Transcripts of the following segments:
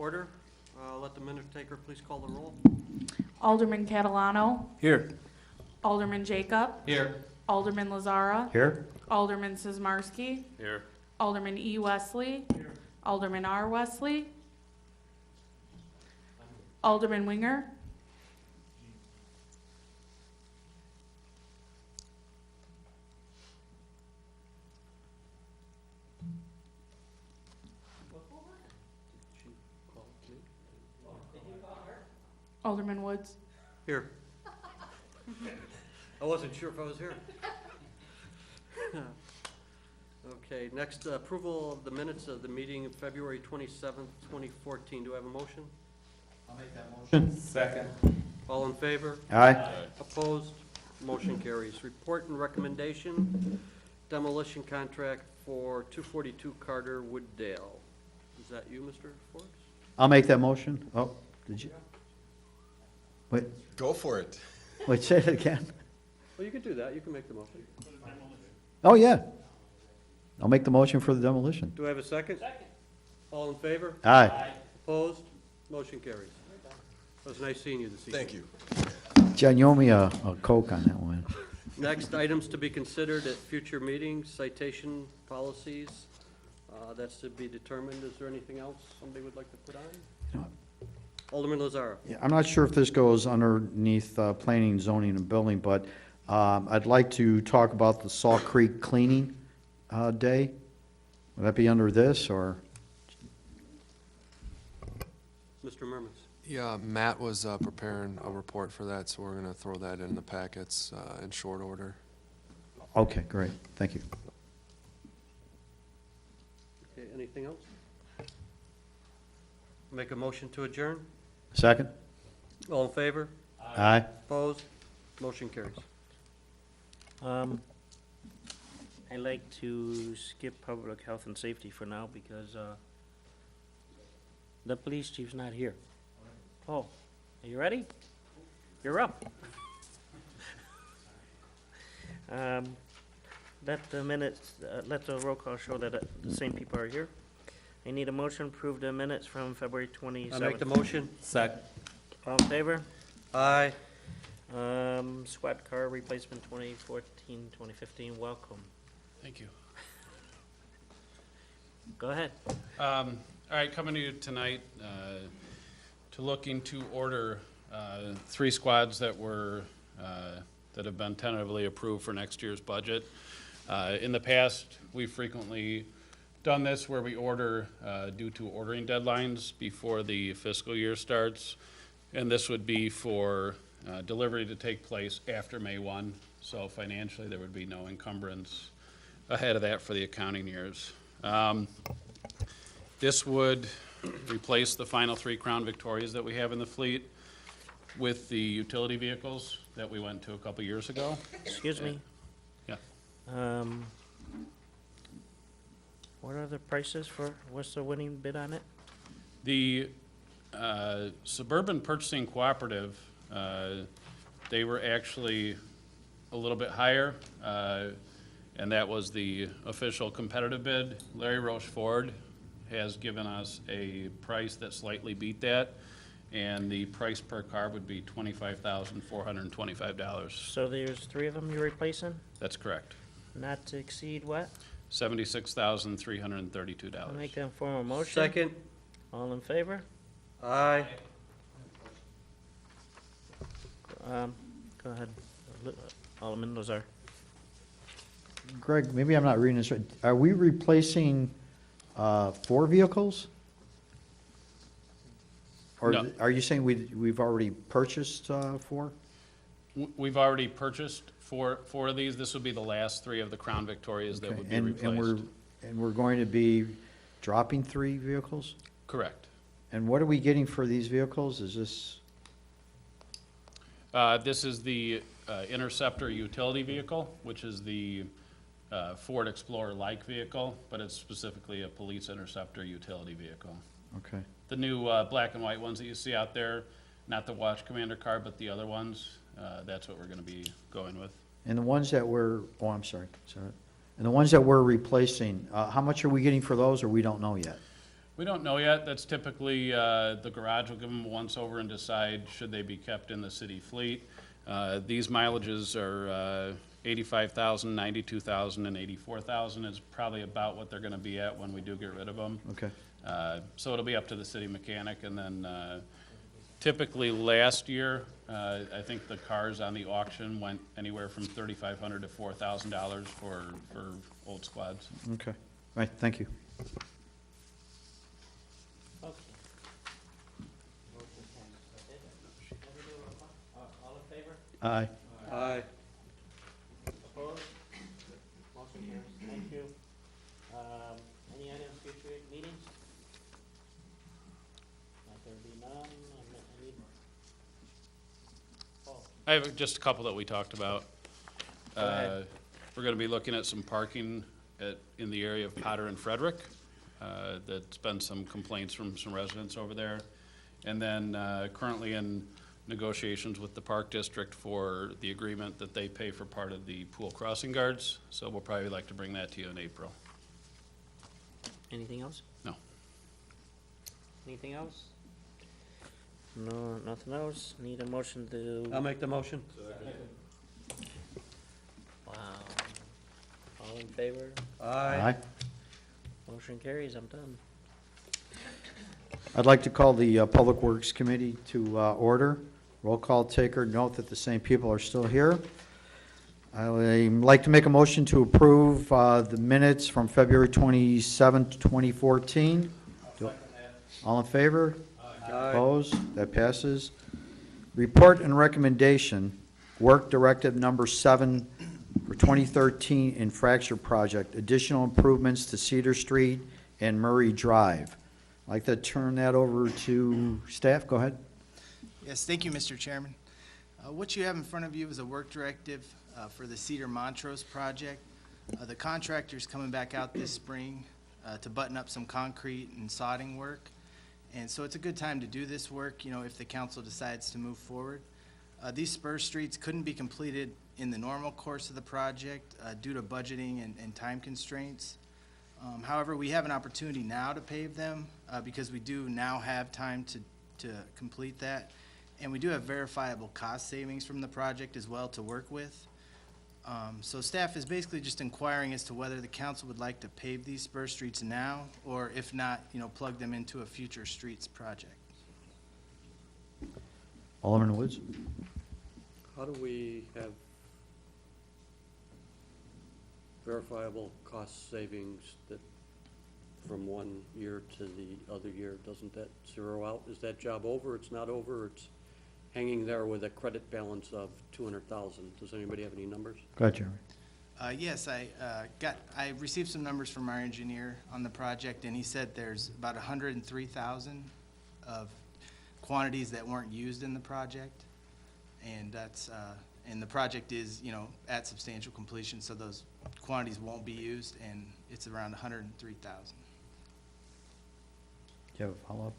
order. Let the minute taker please call the roll. Alderman Catalano. Here. Alderman Jacob. Here. Alderman Lazara. Here. Alderman Sizmarsky. Here. Alderman E. Wesley. Alderman R. Wesley. Alderman Winger. Alderman Woods. Here. I wasn't sure if I was here. Okay, next, approval of the minutes of the meeting of February 27th, 2014. Do I have a motion? I'll make that motion. Second. All in favor? Aye. Opposed? Motion carries. Report and recommendation, demolition contract for 242 Carter Wooddale. Is that you, Mr. Forbes? I'll make that motion. Oh, did you? Wait, Go for it. wait, say it again. Well, you can do that. You can make the motion. Oh, yeah. I'll make the motion for the demolition. Do I have a second? Second. All in favor? Aye. Opposed? Motion carries. It was nice seeing you this evening. Thank you. John, you owe me a Coke on that one. Next, items to be considered at future meetings, citation policies. That's to be determined. Is there anything else somebody would like to put on? You know, Alderman Lazara. Yeah, I'm not sure if this goes underneath planning, zoning, and building, but I'd like to talk about the Salt Creek Cleaning Day. Would that be under this, or? Mr. Mermans. Yeah, Matt was preparing a report for that, so we're going to throw that in the packets in short order. Okay, great. Thank you. Okay, anything else? Make a motion to adjourn? Second? All in favor? Aye. Opposed? Motion carries. I'd like to skip public health and safety for now because the police chief's not here. Oh, are you ready? You're up. Let the minutes, let the roll call show that the same people are here. I need a motion to approve the minutes from February 27th. I make the motion. Second. All in favor? Aye. Squad car replacement 2014-2015, welcome. Thank you. Go ahead. All right, coming to you tonight to looking to order 3 squads that were that have been tentatively approved for next year's budget. In the past, we've frequently done this where we order due to ordering deadlines before the fiscal year starts, and this would be for delivery to take place after May 1, so financially there would be no encumbrance ahead of that for the accounting years. This would replace the final 3 Crown Victorias that we have in the fleet with the utility vehicles that we went to a couple years ago. Excuse me. Yeah. What are the prices for, what's the winning bid on it? The Suburban Purchasing Cooperative, they were actually a little bit higher, and that was the official competitive bid. Larry Rocheford has given us a price that slightly beat that, and the price per car would be $25,425. So there's 3 of them you're replacing, That's correct. not to exceed what? $76,332. I'll make that formal motion. Second. All in favor? Aye. Go ahead, Alderman Lazar. Greg, maybe I'm not reading this right. Are we replacing 4 vehicles? Or No. are you saying we've already purchased 4? We've already purchased four of these. This would be the last 3 of the Crown Victorias that Okay, would be and replaced. we're going to be dropping 3 vehicles? Correct. And what are we getting for these vehicles? Is this, This is the Interceptor utility vehicle, which is the Ford Explorer-like vehicle, but it's specifically a police interceptor utility vehicle. okay. The new black and white ones that you see out there, not the Watch Commander car, but the other ones, that's what we're going to be going with. And the ones that we're, oh, I'm sorry. And the ones that we're replacing, how much are we getting for those, or we don't know yet? We don't know yet. That's typically, the garage will give them a once-over and decide should they be kept in the city fleet. These mileages are 85,000, 92,000, and 84,000 is probably about what they're gonna be at when we do get rid of them. Okay. So it'll be up to the city mechanic, and then typically last year, I think the cars on the auction went anywhere from $3,500 to $4,000 for old squads. Okay. All right, thank you. Okay. All in favor? Aye. Aye. Opposed? Motion carries. Thank you. Any items for future meetings? Not there be none. I need. Paul? I have just a couple that we talked about. Go ahead. We're gonna be looking at some parking in the area of Potter and Frederick. That's been some complaints from some residents over there. And then, currently in negotiations with the Park District for the agreement that they pay for part of the pool crossing guards. So we'll probably like to bring that to you in April. Anything else? No. Anything else? No, nothing else. Need a motion to. I'll make the motion. Wow. All in favor? Aye. Motion carries. I'm done. I'd like to call the Public Works Committee to order. Roll call taker, note that the same people are still here. I'd like to make a motion to approve the minutes from February 27th, 2014. All in favor? Aye. Opposed? That passes. Report and recommendation, work directive number 7 for 2013 in Fracture Project, additional improvements to Cedar Street and Murray Drive. I'd like to turn that over to staff. Go ahead. Yes, thank you, Mr. Chairman. What you have in front of you is a work directive for the Cedar Montrose project. The contractor's coming back out this spring to button up some concrete and sodding work. And so it's a good time to do this work, you know, if the council decides to move forward. These spur streets couldn't be completed in the normal course of the project due to budgeting and time constraints. However, we have an opportunity now to pave them because we do now have time to complete that. And we do have verifiable cost savings from the project as well to work with. So staff is basically just inquiring as to whether the council would like to pave these spur streets now, or if not, you know, plug them into a future streets project. Alderman Woods? How do we have verifiable cost savings that from one year to the other year? Doesn't that zero out? Is that job over? It's not over? It's hanging there with a credit balance of 200,000. Does anybody have any numbers? Go ahead, Jeremy. Yes, I received some numbers from our engineer on the project, and he said there's about 103,000 of quantities that weren't used in the project. And that's, and the project is, you know, at substantial completion, so those quantities won't be used, and it's around 103,000. Do you have a follow-up?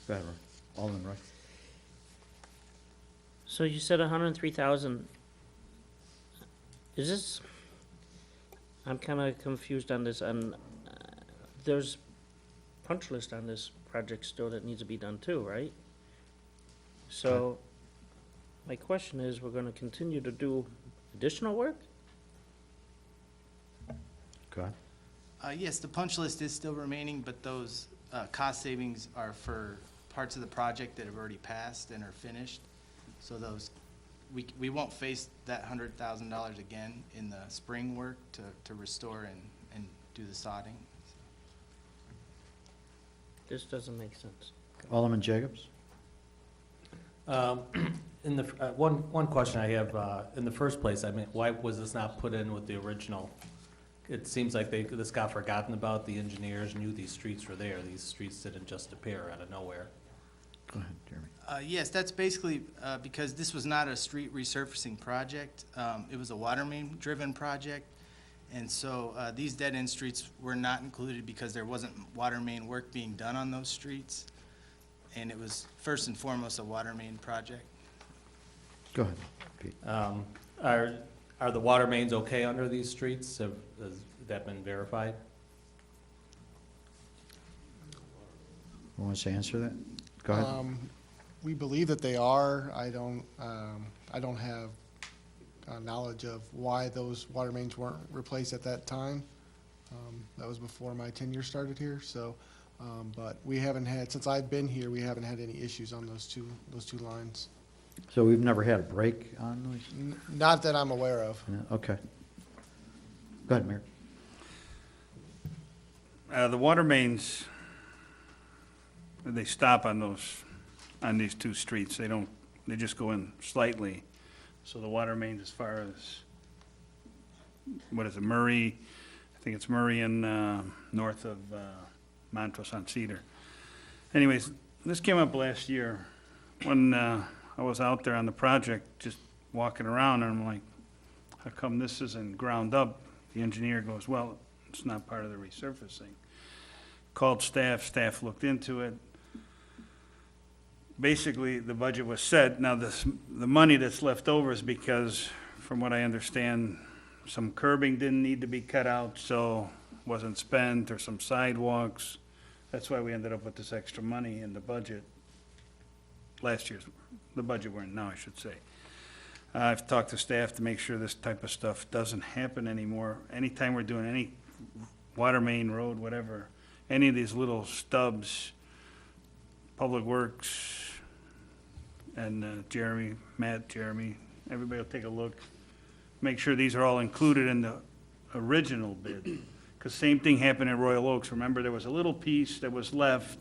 Go ahead, Roy. Alderman Roy. So you said 103,000. Is this, I'm kind of confused on this, and there's punch list on this project still that needs to be done too, right? So, my question is, we're gonna continue to do additional work? Go ahead. Yes, the punch list is still remaining, but those cost savings are for parts of the project that have already passed and are finished. So those, we won't face that $100,000 again in the spring work to restore and do the sodding. This doesn't make sense. Alderman Jacobs? In the, one question I have, in the first place, I mean, why was this not put in with the original? It seems like this got forgotten about. The engineers knew these streets were there. These streets didn't just appear out of nowhere. Go ahead, Jeremy. Yes, that's basically because this was not a street resurfacing project. It was a water main driven project. And so these dead-end streets were not included because there wasn't water main work being done on those streets. And it was first and foremost a water main project. Go ahead, Pete. Are the water mains okay under these streets? that been verified? Who wants to answer that? Go ahead. We believe that they are. I don't have knowledge of why those water mains weren't replaced at that time. That was before my tenure started here, so, but we haven't had, since I've been here, we haven't had any issues on those two lines. So we've never had a break on those? Not that I'm aware of. No? Okay. Go ahead, Mayor. The water mains, they stop on these two streets. They just go in slightly. So the water mains as far as, what is it, Murray, I think it's Murray and north of Montrose on Cedar. Anyways, this came up last year when I was out there on the project, just walking around, and I'm like, how come this isn't ground up? The engineer goes, well, it's not part of the resurfacing. Called staff looked into it. Basically, the budget was set. Now, the money that's left over is because, from what I understand, some curbing didn't need to be cut out, so wasn't spent, or some sidewalks. That's why we ended up with this extra money in the budget. Last year's, the budget we're in now, I should say. I've talked to staff to make sure this type of stuff doesn't happen anymore. Anytime we're doing any water main, road, whatever, any of these little stubs, Public Works, and Jeremy, everybody will take a look. Make sure these are all included in the original bid. Because same thing happened at Royal Oaks. Remember, there was a little piece that was left.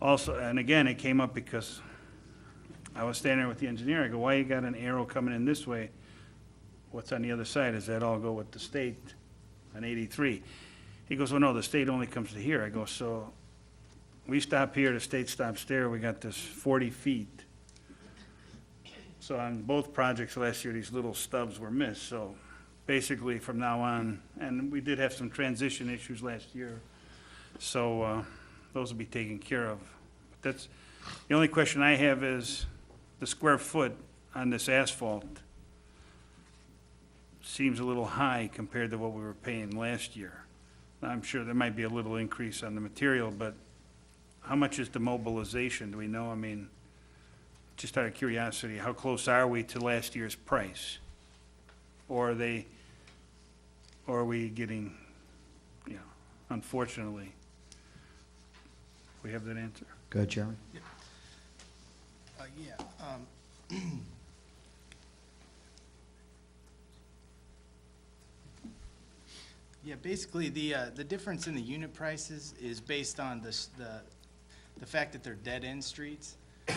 Also, and again, it came up because I was standing there with the engineer. I go, why you got an arrow coming in this way? What's on the other side? Does that all go with the state on 83? He goes, well, no, the state only comes to here. I go, so we stop here, the state stops there. We got this 40 feet. So on both projects last year, these little stubs were missed. So basically, from now on, and we did have some transition issues last year. So those will be taken care of. That's, the only question I have is the square foot on this asphalt seems a little high compared to what we were paying last year. I'm sure there might be a little increase on the material, but how much is the mobilization? Do we know? I mean, just out of curiosity, how close are we to last year's price? Or are we getting, unfortunately, we have that answer? Go ahead, Jeremy. Yeah, basically, the difference in the unit prices is based on the fact that they're dead-end streets.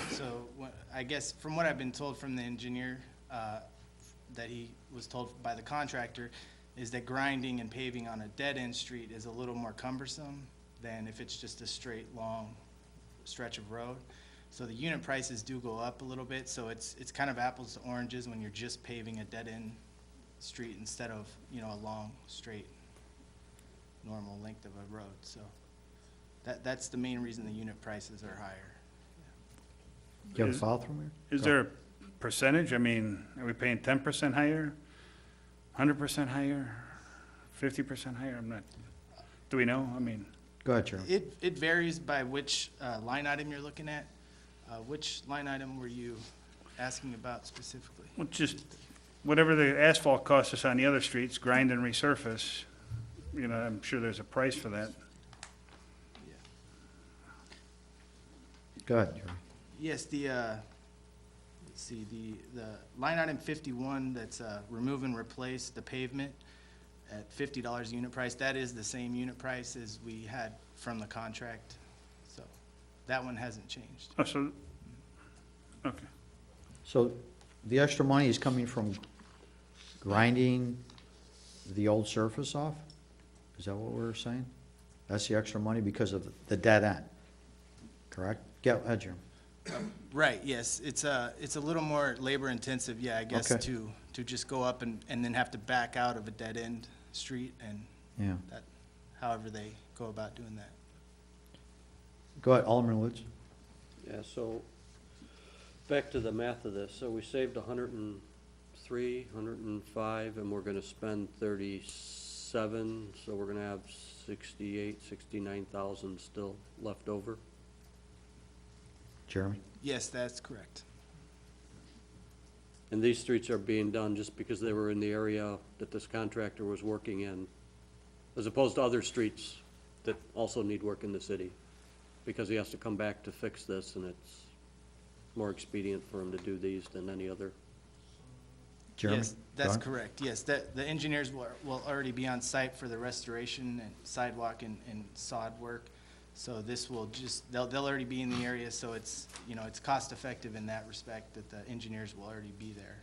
So, I guess, from what I've been told from the engineer, that he was told by the contractor, is that grinding and paving on a dead-end street is a little more cumbersome than if it's just a straight, long stretch of road. So the unit prices do go up a little bit, so it's kind of apples to oranges when you're just paving a dead-end street instead of, a long, straight, normal length of a road. So that's the main reason the unit prices are higher. Do you have a follow-through, Mayor? Is there a percentage? I mean, are we paying 10% higher, 100% higher, 50% higher? I'm not, do we know? I mean. Go ahead, Jeremy. It varies by which line item you're looking at. Which line item were you asking about specifically? Well, just whatever the asphalt costs us on the other streets, grind and resurface, I'm sure there's a price for that. Go ahead, Jeremy. Yes, let's see, the line item 51, that's remove and replace the pavement at $50 unit price, that is the same unit price as we had from the contract. So that one hasn't changed. Oh, so, okay. So the extra money is coming from grinding the old surface off? Is that what we're saying? That's the extra money because of the dead end, correct? Go ahead, Jeremy. Right, yes, it's a little more labor intensive, I guess, Okay. to just go up and then have to back out of a dead end street, and Yeah. that, however they go about doing that. Go ahead, Alderman Woods. Yeah, so, back to the math of this, so we saved 103, 105, and we're gonna spend 37 7, so we're gonna have 68, 69,000 still left over. Jeremy? Yes, that's correct. And these streets are being done just because they were in the area that this contractor was working in, as opposed to other streets that also need work in the city, because he has to come back to fix this, and it's more expedient for him to do these than any other. Jeremy? Yes, that's Don? correct. Yes, the engineers will already be on site for the restoration and sidewalk and sod work. So this will just, they'll already be in the area, so it's, you know, it's cost effective in that respect that the engineers will already be there,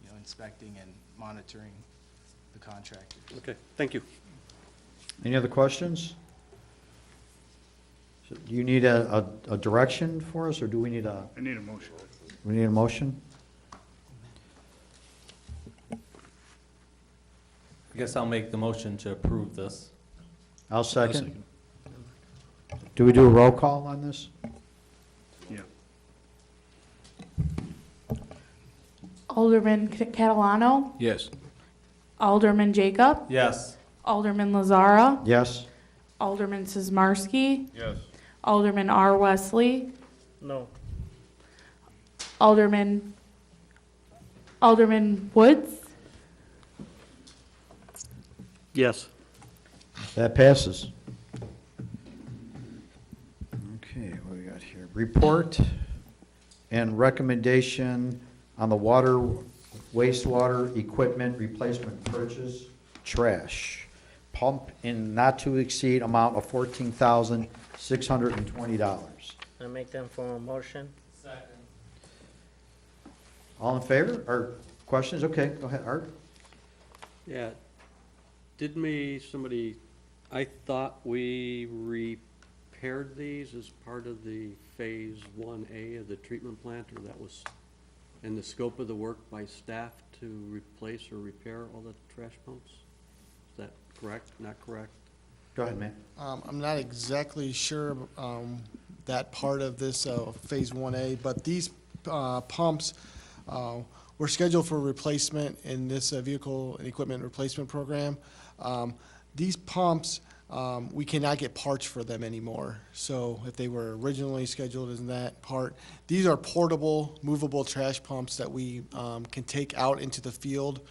you know, inspecting and monitoring the contractors. Okay, thank you. Any other questions? So do you need a direction for us, or do we need a, I need a motion. we need a motion? I guess I'll make the motion to approve this. I'll second. Do we do a roll call on this? Yeah. Alderman Catalano, Yes. Alderman Jacob, Yes. Alderman Lazara, Yes? Alderman Sizmarsky, Yes. Alderman R. Wesley, No. Alderman Woods, Yes. That passes. Okay, what do we got here? Report and recommendation on the water, wastewater equipment replacement purchase, trash. Pump in not to exceed amount of $14,620. I make them for a motion? All in favor, or questions? Okay, go ahead, Art. Yeah, I thought we repaired these as part of the Phase 1A of the treatment plant, or that was in the scope of the work by staff to replace or repair all the trash pumps? Is that correct, not correct? Go ahead, Matt. I'm not exactly sure that part of this Phase 1A, but these pumps were scheduled for replacement in this vehicle and equipment replacement program. These pumps, we cannot get parts for them anymore. So if they were originally scheduled in that part, these are portable, movable trash pumps that we can take out into the field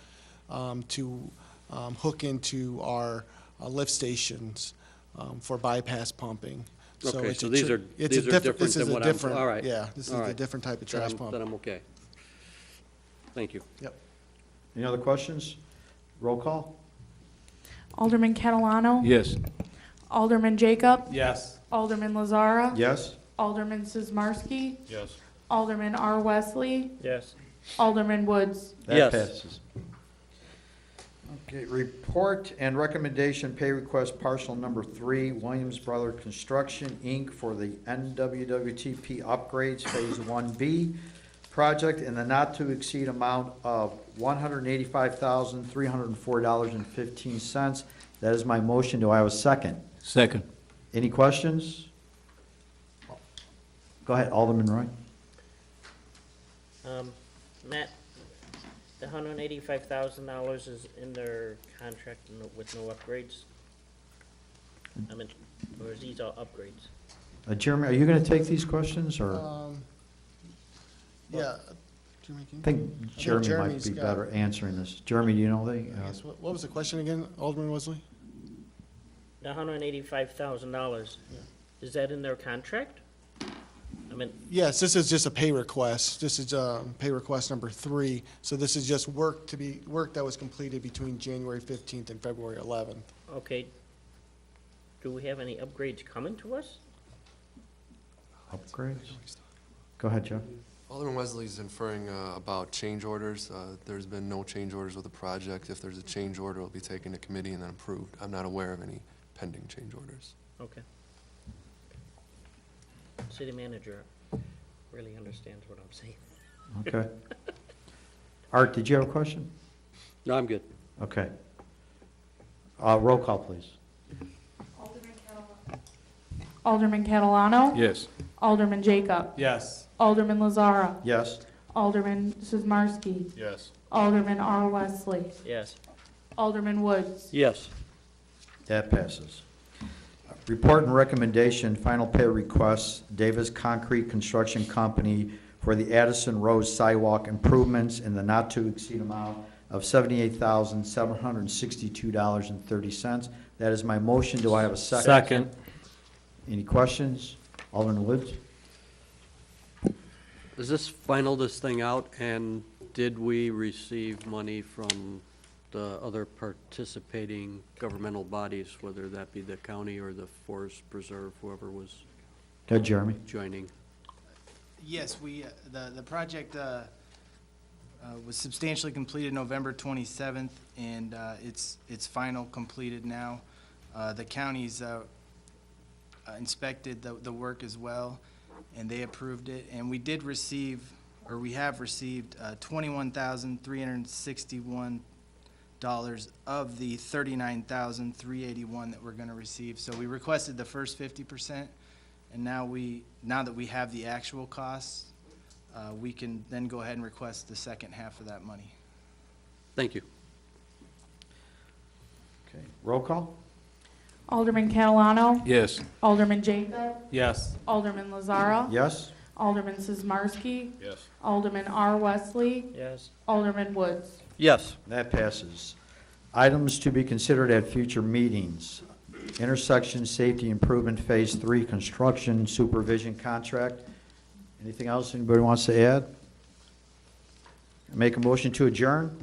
to hook into our lift stations for bypass pumping. Okay, it's so a these tr- are it's a different this is than a what I'm, different- all right. Yeah, this is all a right. different type of Then trash I'm- pump. Then I'm okay. Thank you. Yep. Any other questions? Roll call? Alderman Catalano, Yes. Alderman Jacob, Yes. Alderman Lazara, Yes? Alderman Sizmarsky, Yes. Alderman R. Wesley, Yes. Alderman Woods. That Yes. passes. Okay, report and recommendation pay request parcel number 3, Williams Brother Construction, Inc. for the NWWTP upgrades Phase 1B project in the not-to-exceed amount of $185,304.15. That is my motion. Do I have a second? Second. Any questions? Go ahead, Alderman Roy. Matt, the $185,000 is in their contract with no upgrades? I mean, or is these all upgrades? Jeremy, are you going to take these questions, or? Yeah. Jeremy, can I you- think Jeremy might Jeremy's be got- better answering this. Jeremy, do you know the, I guess, what was the question again, Alderman Wesley? The $185,000, is that in their contract? I mean, Yes, this is just a pay request. This is pay request number 3. So this is just work that was completed between January 15th and February 11th. okay, do we have any upgrades coming to us? upgrades? Go ahead, Joe. Alderman Wesley's inferring about change orders. There's been no change orders with the project. If there's a change order, it'll be taken to committee and then approved. I'm not aware of any pending change orders. Okay. City manager really understands what I'm saying. Okay. Art, did you have a question? No, I'm good. Okay. Roll call, please. Alderman Catalano, Yes. Alderman Jacob, Yes. Alderman Lazara, Yes? Alderman Sizmarsky, Yes. Alderman R. Wesley, Yes. Alderman Woods. Yes. That passes. Report and recommendation, final pay requests, Davis Concrete Construction Company for the Addison Road sidewalk improvements in the not-to-exceed amount of $78,762.30. That is my motion. Do I have a second? Second. Any questions? Alderman Woods? Is this final this thing out, and did we receive money from the other participating governmental bodies, whether that be the county or the Forest Preserve, whoever was Good, Jeremy. joining? Yes, the project was substantially completed November 27th, and it's final completed now. The counties inspected the work as well, and they approved it. And we did receive, or we have received, $21,361 of the $39,381 that we're going to receive. So we requested the first 50%, and now that we have the actual costs, we can then go ahead and request the second half of that money. Thank you. Okay. Roll call? Alderman Catalano. Yes. Alderman Jacob. Yes. Alderman Lazara. Yes? Alderman Sizmarsky. Yes. Alderman R. Wesley. Yes. Alderman Woods. Yes. That passes. Items to be considered at future meetings. Intersection Safety Improvement Phase 3 Construction Supervision Contract. Anything else anybody wants to add? Make a motion to adjourn?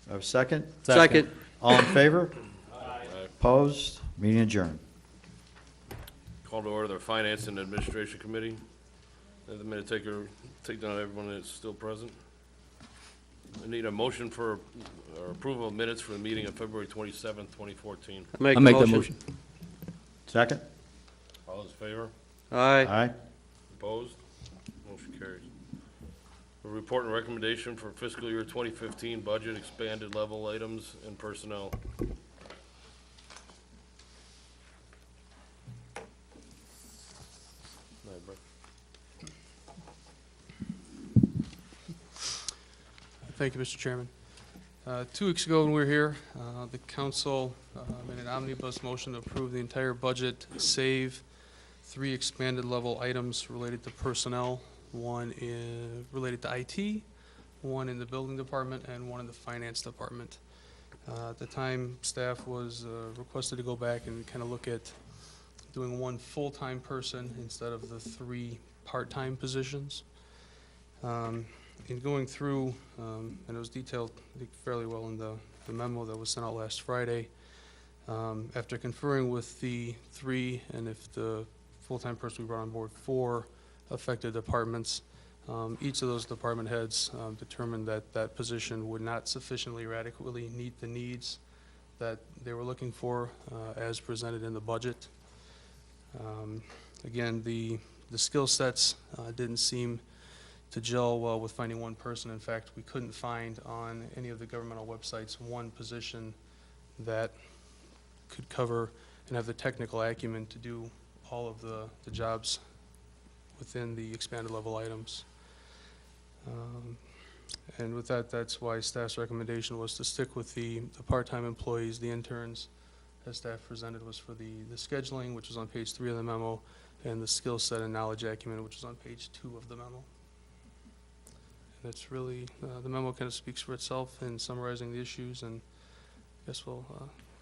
Have a second? Second. All in favor? Opposed? Meeting adjourned. Call to order the Finance and Administration Committee. Have the minute taker take down everyone that's still present. I need a motion for or approval of minutes for the meeting of February 27th, 2014. I'll make that motion. Second? All those in favor? Aye. Aye. Opposed? Motion carries. A report and recommendation for fiscal year 2015 budget, expanded level items, and personnel. Thank you, Mr. Chairman. 2 weeks ago when we were here, the council made an omnibus motion to approve the entire budget, save 3 expanded level items related to personnel, one related to IT, one in the building department, and one in the finance department. At the time, staff was requested to go back and kind of look at doing 1 full-time person instead of the 3 part-time positions. In going through, and it was detailed I think, fairly well in the memo that was sent out last Friday, after conferring with the 3, and if the full-time person we brought on board 4 affected departments, each of those department heads determined that that position would not sufficiently or adequately meet the needs that they were looking for as presented in the budget. Again, the skill sets didn't seem to gel well with finding 1 person. In fact, we couldn't find on any of the governmental websites 1 position that could cover and have the technical acumen to do all of the jobs within the expanded level items. And with that, that's why staff's recommendation was to stick with the part-time employees, the interns, as staff presented was for the scheduling, which was on page 3 of the memo, and the skill set and knowledge acumen, which is on page 2 of the memo. And it's really, the memo kind of speaks for itself in summarizing the issues, and I guess we'll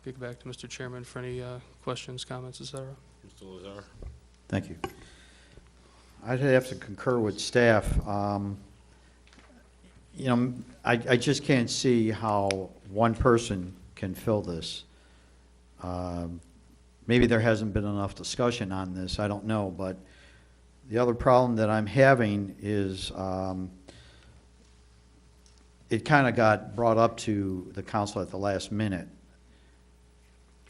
get back to Mr. Chairman for any questions, comments, et cetera. Mr. Lazar? Thank you. I'd have to concur with staff. You know, I just can't see how 1 person can fill this. Maybe there hasn't been enough discussion on this, I don't know, but the other problem that I'm having is it kind of got brought up to the council at the last minute.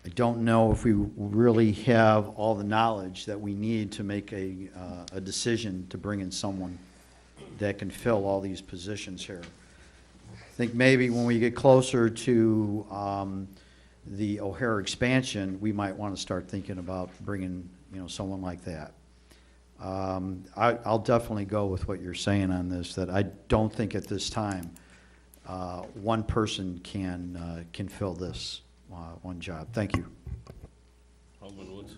I don't know if we really have all the knowledge that we need to make a decision to bring in someone that can fill all these positions here. I think maybe when we get closer to the O'Hare expansion, we might want to start thinking about bringing, you know, someone like that. I'll definitely go with what you're saying on this, that I don't think at this time 1 person can fill this 1 job. Thank you. Alderman Woods.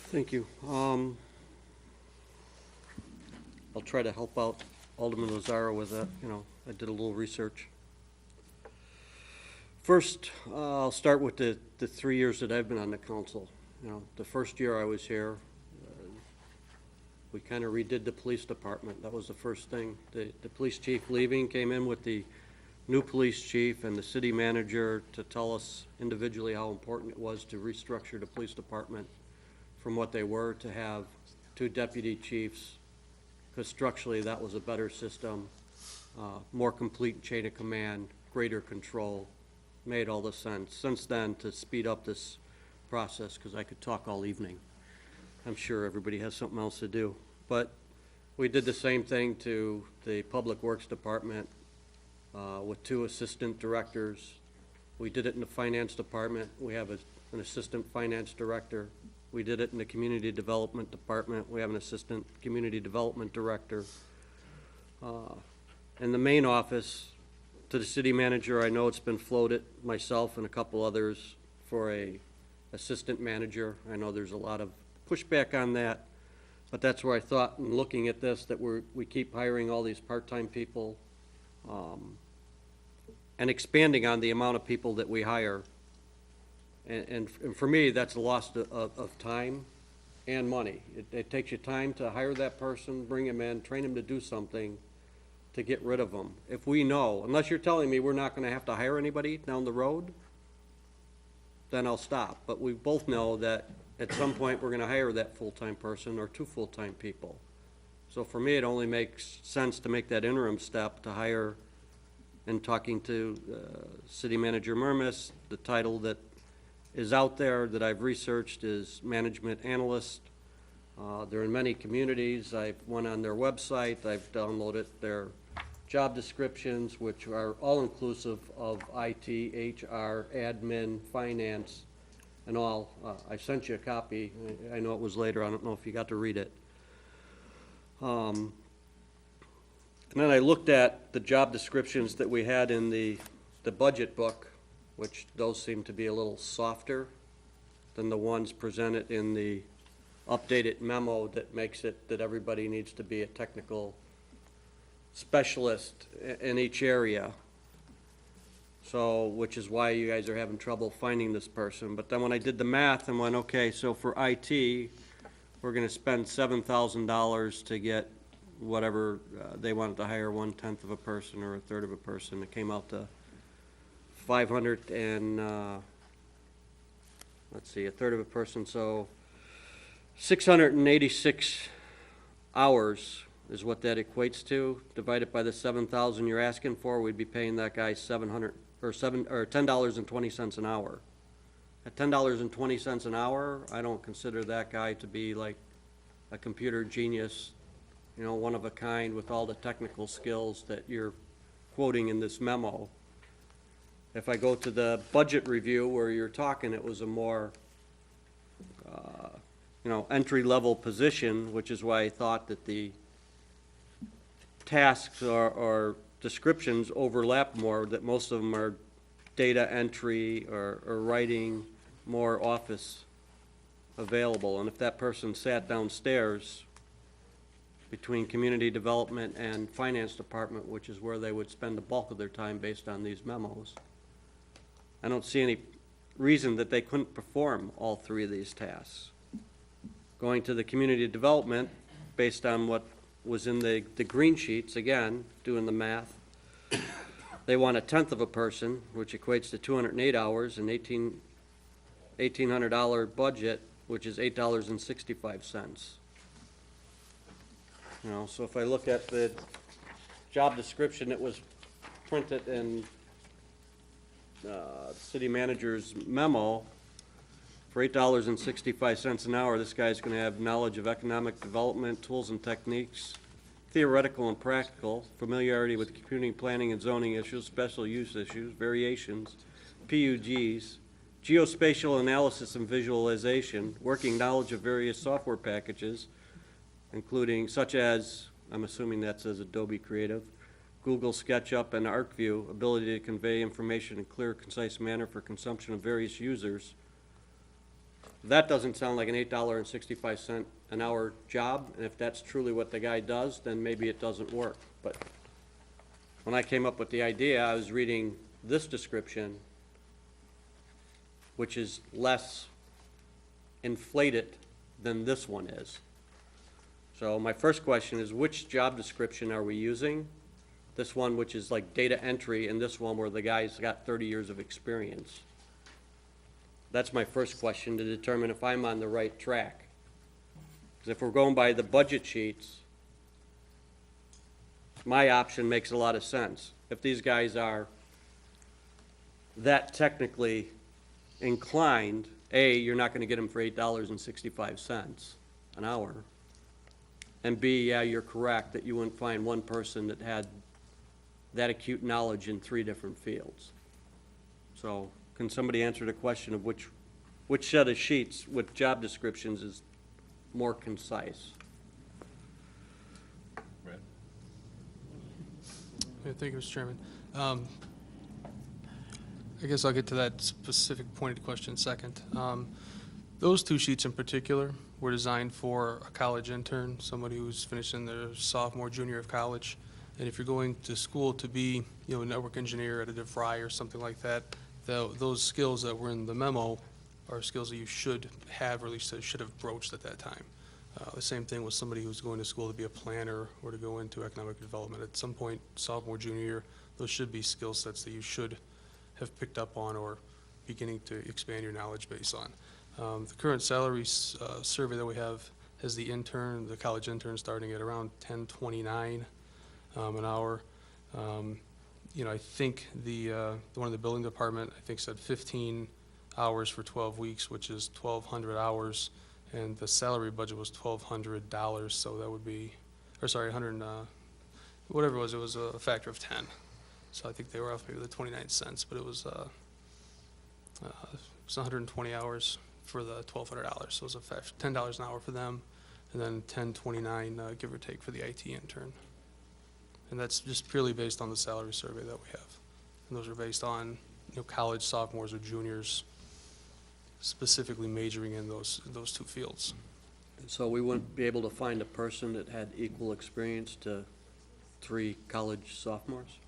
Thank you. I'll try to help out Alderman Lazaro with that, I did a little research. First, I'll start with the 3 years that I've been on the council. The first year I was here, we kind of redid the police department. That was the first thing. The police chief leaving came in with the new police chief and the city manager to tell us individually how important it was to restructure the police department from what they were to have 2 deputy chiefs, because structurally that was a better system, more complete chain of command, greater control, made all the sense. Since then, to speed up this process, because I could talk all evening. I'm sure everybody has something else to do. But we did the same thing to the Public Works Department with 2 assistant directors. We did it in the Finance Department. We have an assistant finance director. We did it in the Community Development Department. We have an assistant community development director. In the main office, to the city manager, I know it's been floated, myself and a couple others, for a assistant manager. I know there's a lot of pushback on that, but that's where I thought, in looking at this, that we keep hiring all these part-time people and expanding on the amount of people that we hire. And for me, that's a loss of time and money. It takes you time to hire that person, bring him in, train him to do something, to get rid of them. If we know, unless you're telling me we're not going to have to hire anybody down the road, then I'll stop. But we both know that at some point we're going to hire that full-time person or 2 full-time people. So for me, it only makes sense to make that interim step to hire. And talking to City Manager Murmas, the title that is out there that I've researched is management analyst. They're in many communities. I've went on their website. I've downloaded their job descriptions, which are all inclusive of IT, HR, admin, finance, and all. I sent you a copy. I know it was later. I don't know if you got to read it. And then I looked at the job descriptions that we had in the budget book, which those seem to be a little softer than the ones presented in the updated memo that makes it that everybody needs to be a technical specialist in each area. So, which is why you guys are having trouble finding this person. But then when I did the math and went, okay, so for IT, we're gonna spend $7,000 to get whatever, they wanted to hire 1/10 of a person or 1/3 of a person. It came out to 500 and, let's see, 1/3 of a person, so 686 hours is what that equates to. Divided by the 7,000 you're asking for, we'd be paying that guy $10.20 an hour. At $10.20 an hour, I don't consider that guy to be like a computer genius, one of a kind with all the technical skills that you're quoting in this memo. If I go to the budget review where you're talking, it was a more, entry-level position, which is why I thought that the tasks or descriptions overlap more, that most of them are data entry or writing, more office available. And if that person sat downstairs between community development and finance department, which is where they would spend the bulk of their time based on these memos, I don't see any reason that they couldn't perform all 3 of these tasks. Going to the community development, based on what was in the green sheets, again, doing the math, they want 1/10 of a person, which equates to 208 hours, and $1,800 budget, which is $8.65. So if I look at the job description that was printed in city manager's memo, for $8.65 an hour, this guy's going to have knowledge of economic development, tools and techniques, theoretical and practical, familiarity with community planning and zoning issues, special use issues, variations, PUGs, geospatial analysis and visualization, working knowledge of various software packages, including such as, I'm assuming that says Adobe Creative, Google SketchUp and ArcView, ability to convey information in clear, concise manner for consumption of various users, That doesn't sound like an $8.65 an hour job, and if that's truly what the guy does, then maybe it doesn't work. But when I came up with the idea, I was reading this description, which is less inflated than this one is. So my first question is, which job description are we using? This one, which is like data entry, and this one where the guy's got 30 years of experience. That's my first question to determine if I'm on the right track. Because if we're going by the budget sheets, my option makes a lot of sense. If these guys are that inclined, A, you're not gonna get them for $8.65 an hour. And B, yeah, you're correct that you wouldn't find one person that had that acute knowledge in 3 different fields. So can somebody answer the question of which set of sheets with job descriptions is more concise? Brad? Yeah, thank you, Mr. Chairman. I guess I'll get to that specific pointed question second. Those 2 sheets in particular were designed for a college intern, somebody who's finishing their sophomore, junior of college. And if you're going to school to be, a network engineer at a DeVry or something like that, those skills that were in the memo are skills that you should have, or at least should have broached at that time. The same thing with somebody who's going to school to be a planner or to go into economic development. At some point, sophomore, junior year, those should be skill sets that you should have picked up on or beginning to expand your knowledge base on. The current salary survey that we have has the college intern starting at around $10.29 an hour. I think the one in the building department, I think, said 15 hours for 12 weeks, which is 1,200 hours, and the salary budget was $1,200, so that would be, or sorry, 100, whatever it was a factor of 10. So I think they were off maybe the 29 cents, but it was 120 hours for the $1,200, so it was $10 an hour for them, and then $10.29, give or take, for the IT intern. And that's just purely based on the salary survey that we have. And those are based on, college sophomores or juniors specifically majoring in those 2 fields. So we wouldn't be able to find a person that had equal experience to 3 college sophomores?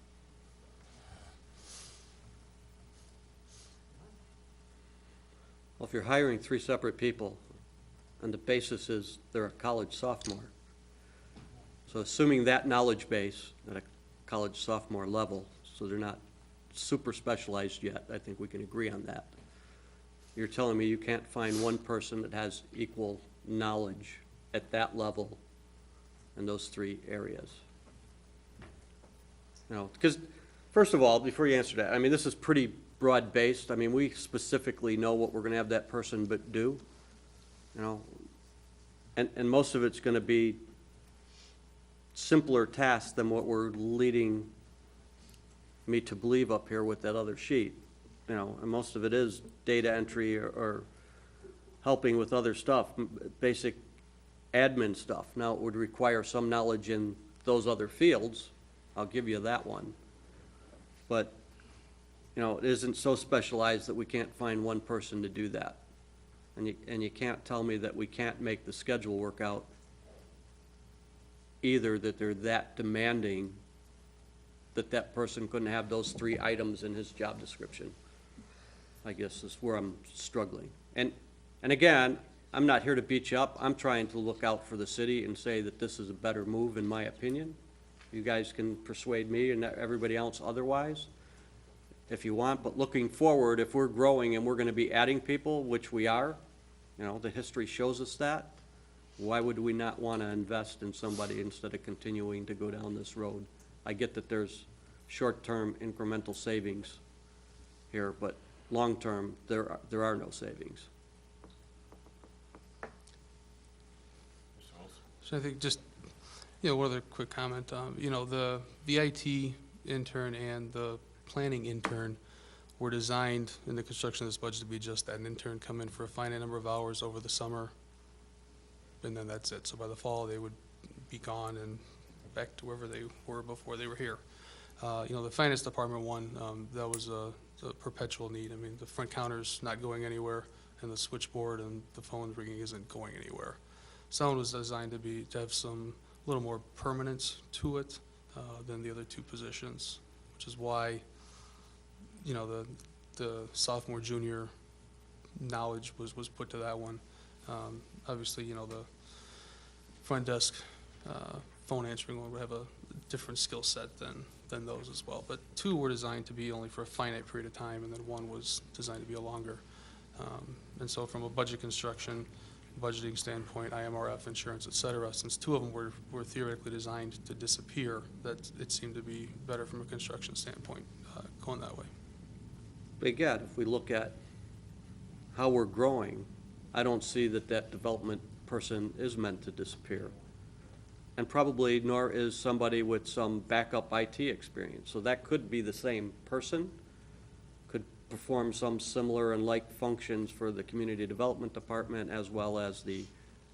Well, if you're hiring 3 separate people, and the basis is they're a college sophomore, so assuming that knowledge base at a college sophomore level, so they're not super specialized yet, I think we can agree on that. You're telling me you can't find one person that has equal knowledge at that level in those 3 areas? Because first of all, before you answer that, this is pretty broad-based. We specifically know what we're gonna have that person do, and most of it's gonna be simpler tasks than what we're leading me to believe up here with that other sheet. And most of it is data entry or helping with other stuff, basic admin stuff. Now, it would require some knowledge in those other fields. I'll give you that one. But, it isn't so specialized that we can't find one person to do that. And you can't tell me that we can't make the schedule work out either, that they're that demanding that that person couldn't have those 3 items in his job description. I guess is where I'm struggling. And again, I'm not here to beat you up. I'm trying to look out for the city and say that this is a better move, in my opinion. You guys can persuade me and everybody else otherwise if you want, but looking forward, if we're growing and we're gonna be adding people, which we are, the history shows us that, why would we not wanna invest in somebody instead of continuing to go down this road? I get that there's short-term incremental savings here, but long-term, there are no savings. So I think just, one other quick comment. The IT intern and the planning intern were designed in the construction of this budget to be just that, an intern come in for a finite number of hours over the summer, and then that's it. So by the fall, they would be gone and back to wherever they were before they were here. The finance department one, that was a perpetual need. The front counter's not going anywhere, and the switchboard and the phone ringing isn't going anywhere. Sound was designed to have some, little more permanence to it than the other two positions, which is why, you know, the sophomore, junior knowledge was put to that one. Obviously, you know, the front desk phone answering one would have a different skill set than those as well. But two were designed to be only for a finite period of time, and then one was designed to be a longer. And so from a budget construction, budgeting standpoint, IMRF, insurance, et cetera, since two of them were theoretically designed to disappear, that it seemed to be better from a construction standpoint going that way. But again, if we look at how we're growing, I don't see that that development person is meant to disappear. And probably nor is somebody with some backup IT experience. So that could be the same person, could perform some similar and like functions for the community development department as well as the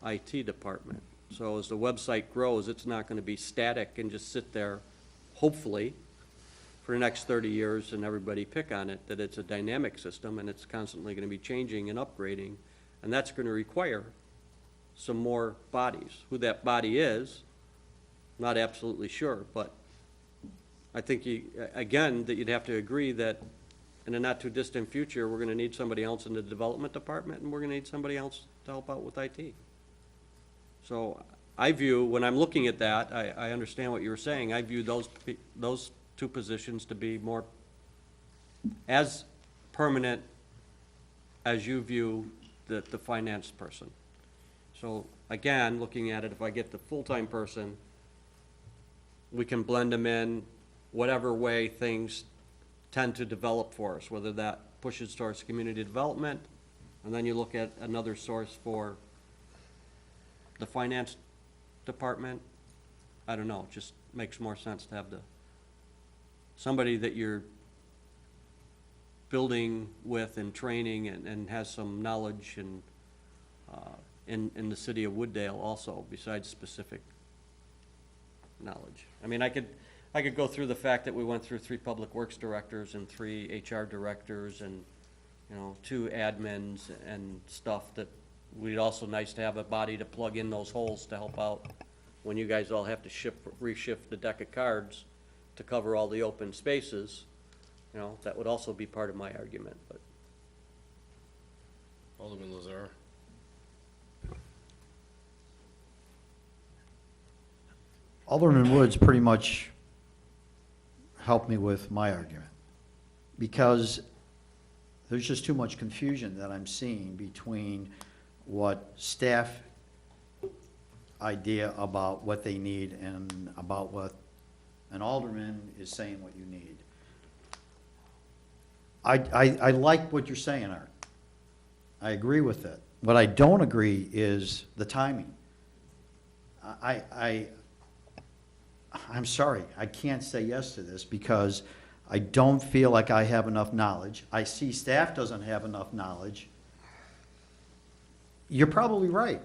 IT department. So as the website grows, it's not going to be static and just sit there, hopefully, for the next 30 years and everybody pick on it, that it's a dynamic system and it's constantly going to be changing and upgrading. And that's going to require some more bodies. Who that body is, not absolutely sure, but I think, again, that you'd have to agree that in a not-too-distant future, we're going to need somebody else in the development department, and we're going to need somebody else to help out with IT. So I view, when I'm looking at that, I understand what you were saying. I view those two positions to be more as permanent as you view the finance person. So again, looking at it, if I get the full-time person, we can blend them in whatever way things tend to develop for us, whether that pushes towards community development, and then you look at another source for the finance department. I don't know, it just makes more sense to have somebody that you're building with and training and has some knowledge and in the city of Wooddale also, besides specific knowledge. I mean, I could go through the fact that we went through 3 public works directors and 3 HR directors and, you know, 2 admins and stuff, that we'd also nice to have a body to plug in those holes to help out when you guys all have to reshift the deck of cards to cover all the open spaces. You know, that would also be part of my argument, but. Alderman Lazar. Alderman Woods pretty much helped me with my argument, because there's just too much confusion that I'm seeing between what staff idea about what they need and about what an alderman is saying what you need. I like what you're saying, Art. I agree with it. What I don't agree is the timing. I'm sorry, I can't say yes to this because I don't feel like I have enough knowledge. I see staff doesn't have enough knowledge. You're probably right.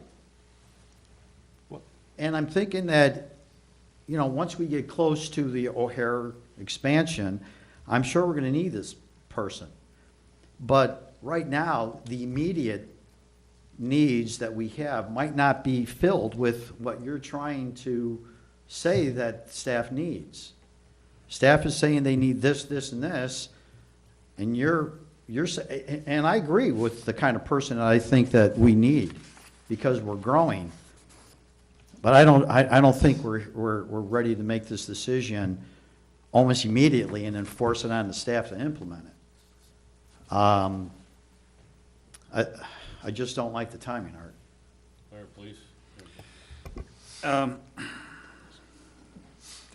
And I'm thinking that, you know, once we get close to the O'Hare expansion, I'm sure we're going to need this person. But right now, the immediate needs that we have might not be filled with what you're trying to say that staff needs. Staff is saying they need this, this, and this, and and I agree with the kind of person that I think that we need because we're growing. But I don't think we're ready to make this decision almost immediately and then force it on the staff to implement it. I just don't like the timing, Art. Art, please. I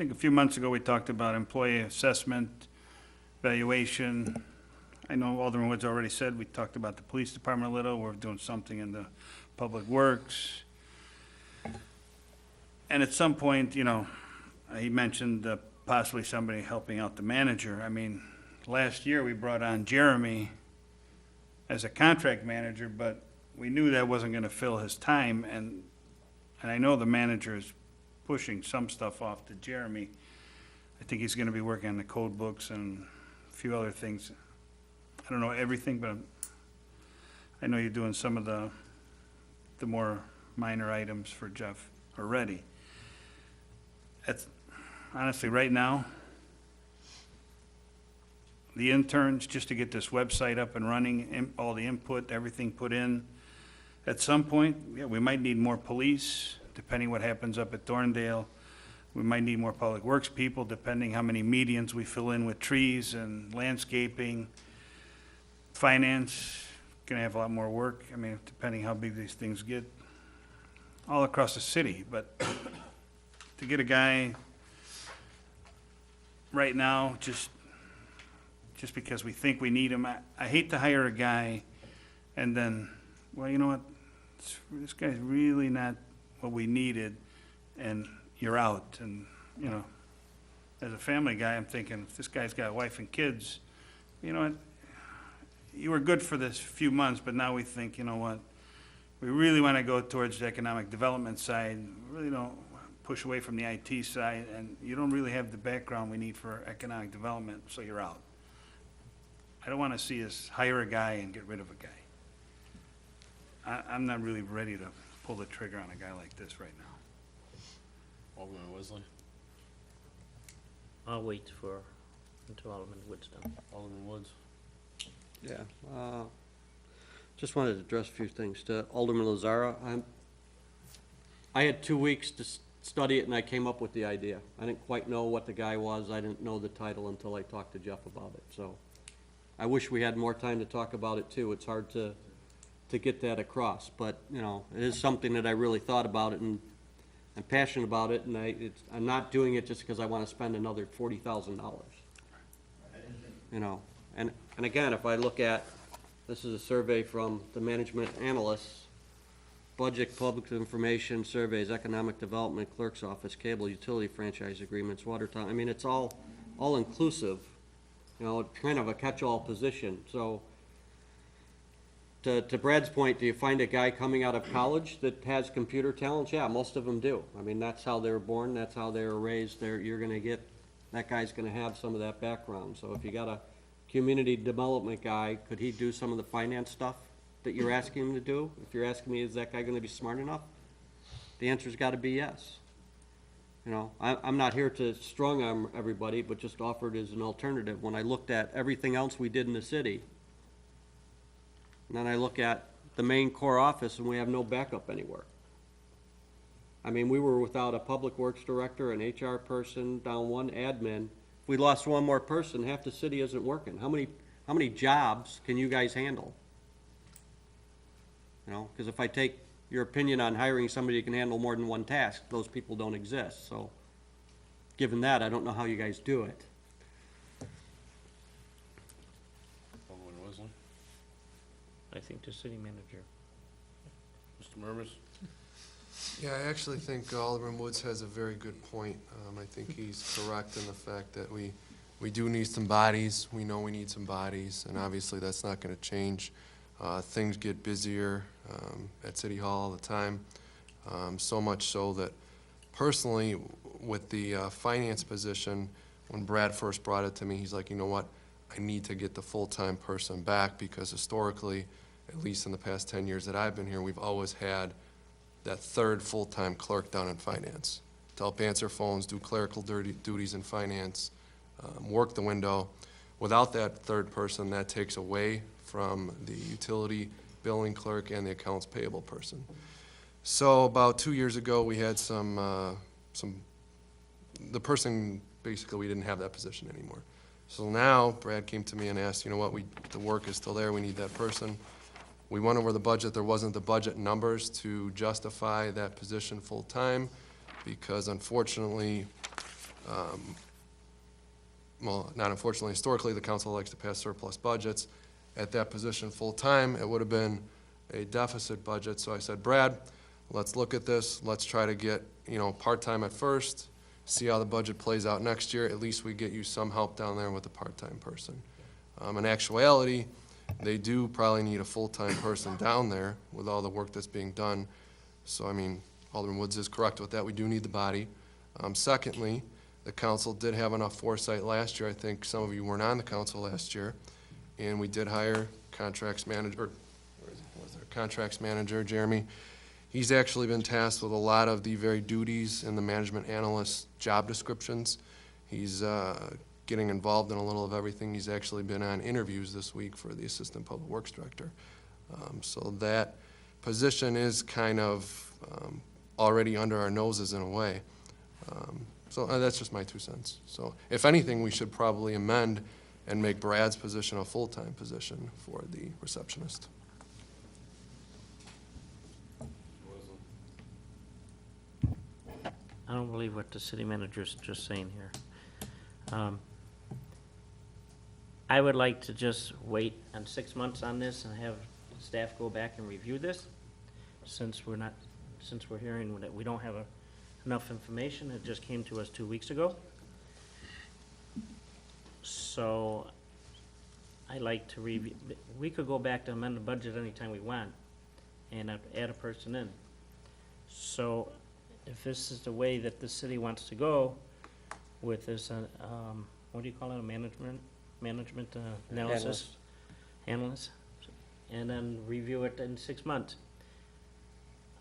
think a few months ago, we talked about employee assessment, valuation. I know Alderman Woods already said, we talked about the police department a little. We're doing something in the public works. And at some point, you know, he mentioned possibly somebody helping out the manager. I mean, last year, we brought on Jeremy as a contract manager, but we knew that wasn't going to fill his time. And I know the manager is pushing some stuff off to Jeremy. I think he's going to be working on the code books and a few other things. I don't know everything, but I know you're doing some of the more minor items for Jeff already. That's, honestly, right now, the interns, just to get this website up and running, all the input, everything put in. At some point, yeah, we might need more police, depending what happens up at Thorndale. We might need more public works people, depending how many medians we fill in with trees and landscaping. Finance, gonna have a lot more work, I mean, depending how big these things get, all across the city. But to get a guy right now, just because we think we need him, I hate to hire a guy and then, well, you know what, this guy's really not what we needed, and you're out. And, you know, as a family guy, I'm thinking, if this guy's got a wife and kids, you know what, you were good for this few months, but now we think, you know what, we really want to go towards the economic development side, we really don't push away from the IT side, and you don't really have the background we need for economic development, so you're out. I don't want to see us hire a guy and get rid of a guy. I'm not really ready to pull the trigger on a guy like this right now. Alderman Wesley? I'll wait until Alderman Wood's done. Alderman Woods? Yeah, just wanted to address a few things. To Alderman Lazara, I had 2 weeks to study it, and I came up with the idea. I didn't quite know what the guy was. I didn't know the title until I talked to Jeff about it, so I wish we had more time to talk about it, too. It's hard to get that across, but, you know, it is something that I really thought about it, and I'm passionate about it, and I'm not doing it just because I want to spend another $40,000. You know, and again, if I look at, this is a survey from the management analysts, budget, public information, surveys, economic development, clerk's office, cable, utility franchise agreements, water town, I mean, it's all inclusive, you know, kind of a catch-all position. So to Brad's point, do you find a guy coming out of college that has computer talents? Yeah, most of them do. I mean, that's how they were born, that's how they were raised. You're gonna get, that guy's gonna have some of that background. So if you got a community development guy, could he do some of the finance stuff that you're asking him to do? If you're asking me, is that guy gonna be smart enough? The answer's gotta be yes. You know, I'm not here to strong arm everybody, but just offer it as an alternative. When I looked at everything else we did in the city, and then I look at the main core office and we have no backup anywhere. I mean, we were without a public works director, an HR person, down one admin. If we lost one more person, half the city isn't working. How many jobs can you guys handle? You know, because if I take your opinion on hiring somebody who can handle more than one task, those people don't exist. So given that, I don't know how you guys do it. Alderman Wesley? I think the city manager. Mr. Murmas? Yeah, I actually think Alderman Woods has a very good point. I think he's correct in the fact that we do need some bodies. We know we need some bodies, and obviously that's not going to change. Things get busier at City Hall all the time, so much so that personally, with the finance position, when Brad first brought it to me, he's like, you know what, I need to get the full-time person back, because historically, at least in the past 10 years that I've been here, we've always had that third full-time clerk down in finance to help answer phones, do clerical duties in finance, work the window. Without that third person, that takes away from the utility billing clerk and the accounts payable person. So about 2 years ago, we had the person, basically, we didn't have that position anymore. So now Brad came to me and asked, you know what, the work is still there, we need that person. We went over the budget. There wasn't the budget numbers to justify that position full-time, because unfortunately, well, not unfortunately, historically, the council likes to pass surplus budgets. At that position full-time, it would have been a deficit budget. So I said, Brad, let's look at this. Let's try to get, you know, part-time at first, see how the budget plays out next year. At least we get you some help down there with a part-time person. In actuality, they do probably need a full-time person down there with all the work that's being done. So, I mean, Alderman Woods is correct with that. We do need the body. Secondly, the council did have enough foresight last year. I think some of you weren't on the council last year, and we did hire contracts manager, contracts manager, Jeremy. He's actually been tasked with a lot of the very duties in the management analyst job descriptions. He's getting involved in a little of everything. He's actually been on interviews this week for the Assistant Public Works Director. So that position is kind of already under our noses in a way. So that's just my 2 cents. So if anything, we should probably amend and make Brad's position a full-time position for the receptionist. I don't believe what the city manager's just saying here. I would like to just wait on 6 months on this and have staff go back and review this, since we're hearing that we don't have enough information. It just came to us 2 weeks ago. So I like to review, we could go back to amend the budget anytime we want and add a person in. So if this is the way that the city wants to go with this, what do you call it, a management analysis? Analyst, and then review it in 6 months.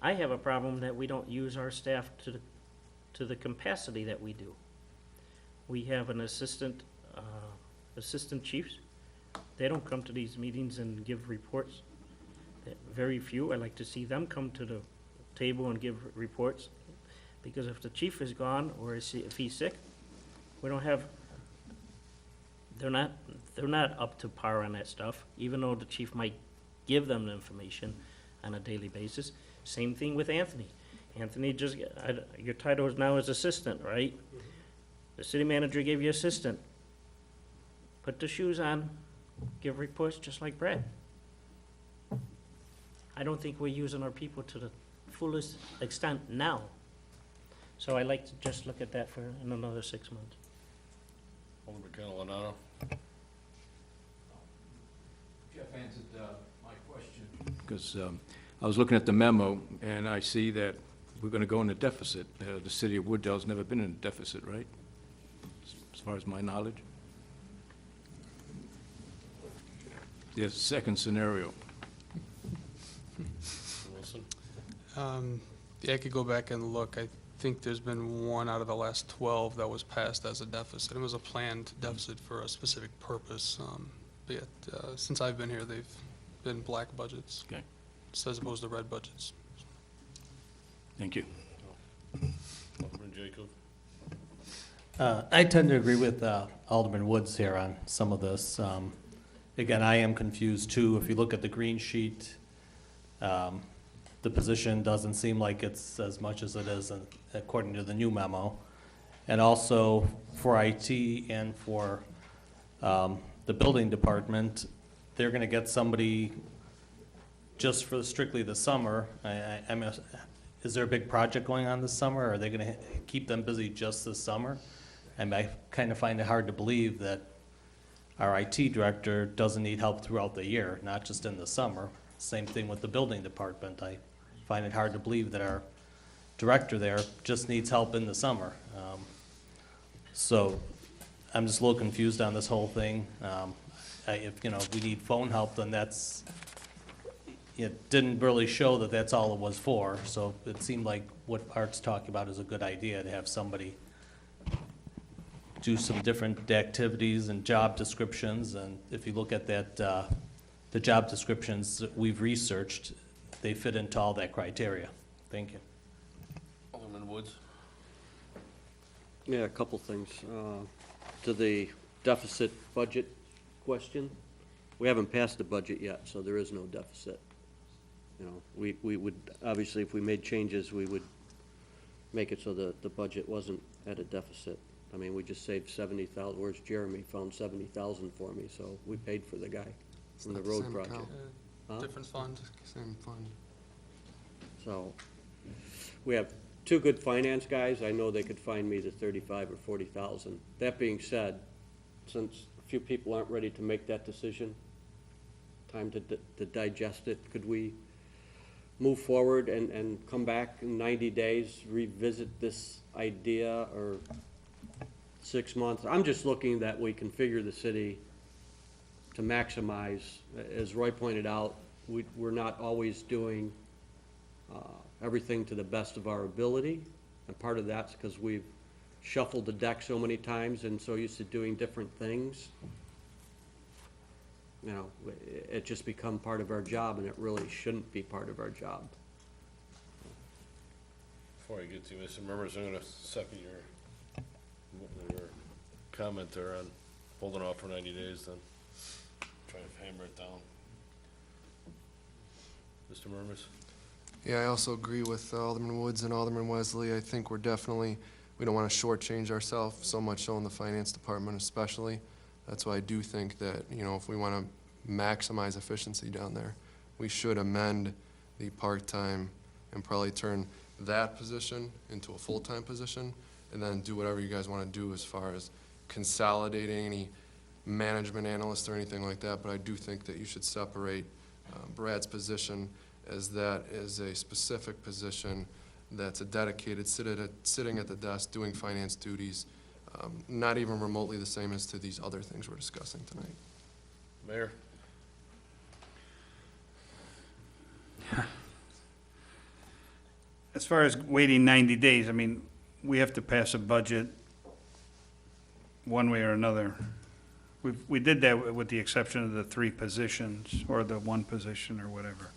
I have a problem that we don't use our staff to the capacity that we do. We have an assistant chiefs. They don't come to these meetings and give reports. Very few. I like to see them come to the table and give reports, because if the chief is gone or if he's sick, we don't have, they're not up to par on that stuff, even though the chief might give them the information on a daily basis. Same thing with Anthony. Anthony your title is now is assistant, right? The city manager gave you assistant. Put the shoes on, give reports just like Brad. I don't think we're using our people to the fullest extent now. So I like to just look at that for in another 6 months. Alderman Catalano. Jeff answered my question, because I was looking at the memo, and I see that we're going to go in a deficit. The city of Wooddale's never been in a deficit, right? As far as my knowledge. There's a second scenario. Wilson. Yeah, I could go back and look. I think there's been 1 out of the last 12 that was passed as a deficit. It was a planned deficit for a specific purpose. But yet, since I've been here, they've been black budgets. Okay. As opposed to red budgets. Thank you. Alderman Jacob. I tend to agree with Alderman Woods here on some of this. Again, I am confused too. If you look at the green sheet, the position doesn't seem like it's as much as it is according to the new memo. And also for IT and for the building department, they're gonna get somebody just for strictly the summer. I mean, is there a big project going on this summer? Or are they gonna keep them busy just this summer? And I kind of find it hard to believe that our IT director doesn't need help throughout the year, not just in the summer. Same thing with the building department. I find it hard to believe that our director there just needs help in the summer. So I'm just a little confused on this whole thing. If, we need phone help, then it didn't really show that that's all it was for. So it seemed like what Art's talking about is a good idea, to have somebody do some different activities and job descriptions. And if you look at that, the job descriptions that we've researched, they fit into all that criteria. Thank you. Alderman Woods. Yeah, a couple things. To the deficit budget question, we haven't passed the budget yet, so there is no deficit. We would, obviously, if we made changes, we would make it so that the budget wasn't at a deficit. I mean, we just saved 70,000. Where's Jeremy? Found 70,000 for me, so we paid for the guy from the not the road same project. account. Huh? Different fund. Same fund. So, we have two good finance guys. I know they could find me the 35 or 40,000. That being said, since a few people aren't ready to make that decision, time to digest it, could we move forward and come back in 90 days, revisit this idea, or 6 months? I'm just looking that we configure the city to maximize, as Roy pointed out, we're not always doing everything to the best of our ability. And part of that's because we've shuffled the deck so many times and so used to doing different things. You know, it just become part of our job, and it really shouldn't be part of our job. Before I get to you, Mr. Members, I'm gonna second your comment there on holding off for 90 days, then try to hammer it down. Mr. Murmas? Yeah, I also agree with Alderman Woods and Alderman Wesley. I think we don't want to shortchange ourselves, so much so in the finance department especially. That's why I do think that, you know, if we want to maximize efficiency down there, we should amend the part-time and probably turn that position into a full-time position, and then do whatever you guys want to do as far as consolidating any management analyst or anything like that. But I do think that you should separate Brad's position as that is a specific position that's a dedicated sitting at the desk doing finance duties, not even remotely the same as to these other things we're discussing tonight. Mayor? As far as waiting 90 days, I mean, we have to pass a budget one way or another. We did that with the exception of the 3 positions, or the 1 position, or whatever.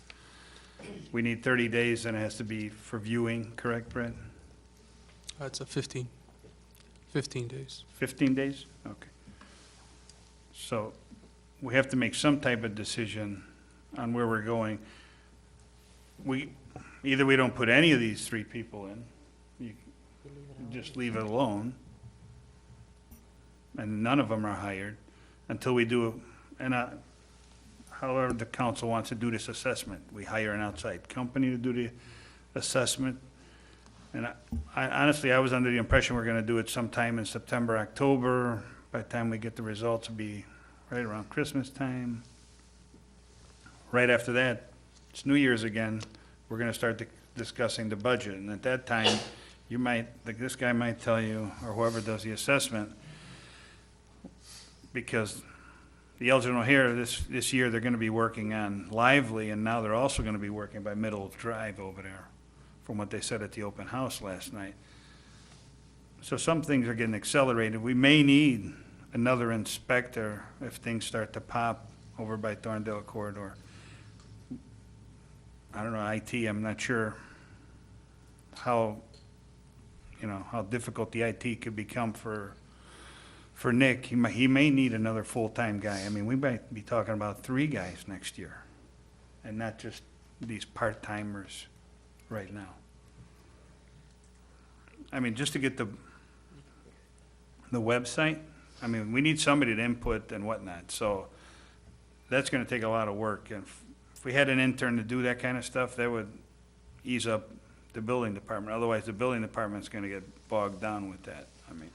We need 30 days, and it has to be for viewing, correct, Brett? It's a 15 days. 15 days? Okay. So we have to make some type of decision on where we're going. Either we don't put any of these 3 people in, you just leave it alone, and none of them are hired until we do, however the council wants to do this assessment. We hire an outside company to do the assessment. And I honestly, I was under the impression we're gonna do it sometime in September, October. By the time we get the results, it'll be right around Christmas time. Right after that, it's New Year's again. We're gonna start discussing the budget. And at that time, this guy might tell you, or whoever does the assessment, because the Elgin O'Hare, this year, they're gonna be working on Lively, and now they're also gonna be working by Middle Drive over there, from what they said at the open house last night. So some things are getting accelerated. We may need another inspector if things start to pop over by Thorndale Corridor. I don't know, IT, I'm not sure how difficult the IT could become for Nick. He may need another full-time guy. I mean, we might be talking about 3 guys next year, and not just these part-timers right now. I mean, just to get the website, I mean, we need somebody to input and whatnot, so that's gonna take a lot of work. And if we had an intern to do that kind of stuff, that would ease up the building department. Otherwise, the building department's gonna get bogged down with that. I mean,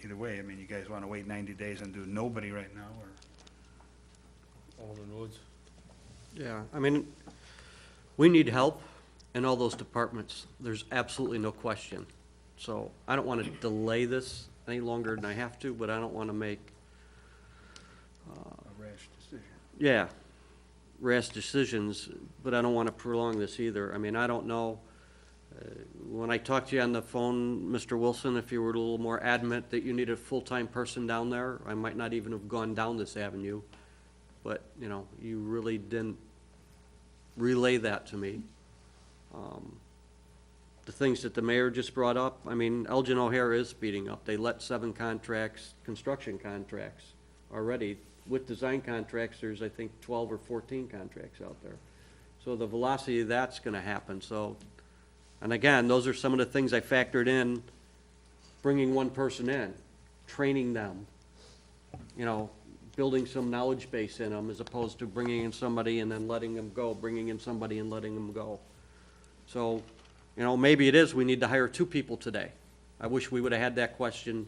either way, I mean, you guys wanna wait 90 days and do nobody right now, or? Alderman Woods? Yeah, I mean, we need help in all those departments. There's absolutely no question. So I don't want to delay this any longer than I have to, but I don't want to make, A rash decision. rash decisions, but I don't want to prolong this either. I mean, I don't know. When I talked to you on the phone, Mr. Wilson, if you were a little more adamant that you need a full-time person down there, I might not even have gone down this avenue. But, you really didn't relay that to me. The things that the mayor just brought up, I mean, Elgin O'Hare is speeding up. They let 7 contracts, construction contracts already. With design contracts, there's, I think, 12 or 14 contracts out there. So the velocity of that's gonna happen, so. And again, those are some of the things I factored in, bringing one person in, training them, building some knowledge base in them, as opposed to bringing in somebody and then letting them go, bringing in somebody and letting them go. So, maybe it is we need to hire 2 people today. I wish we would have had that question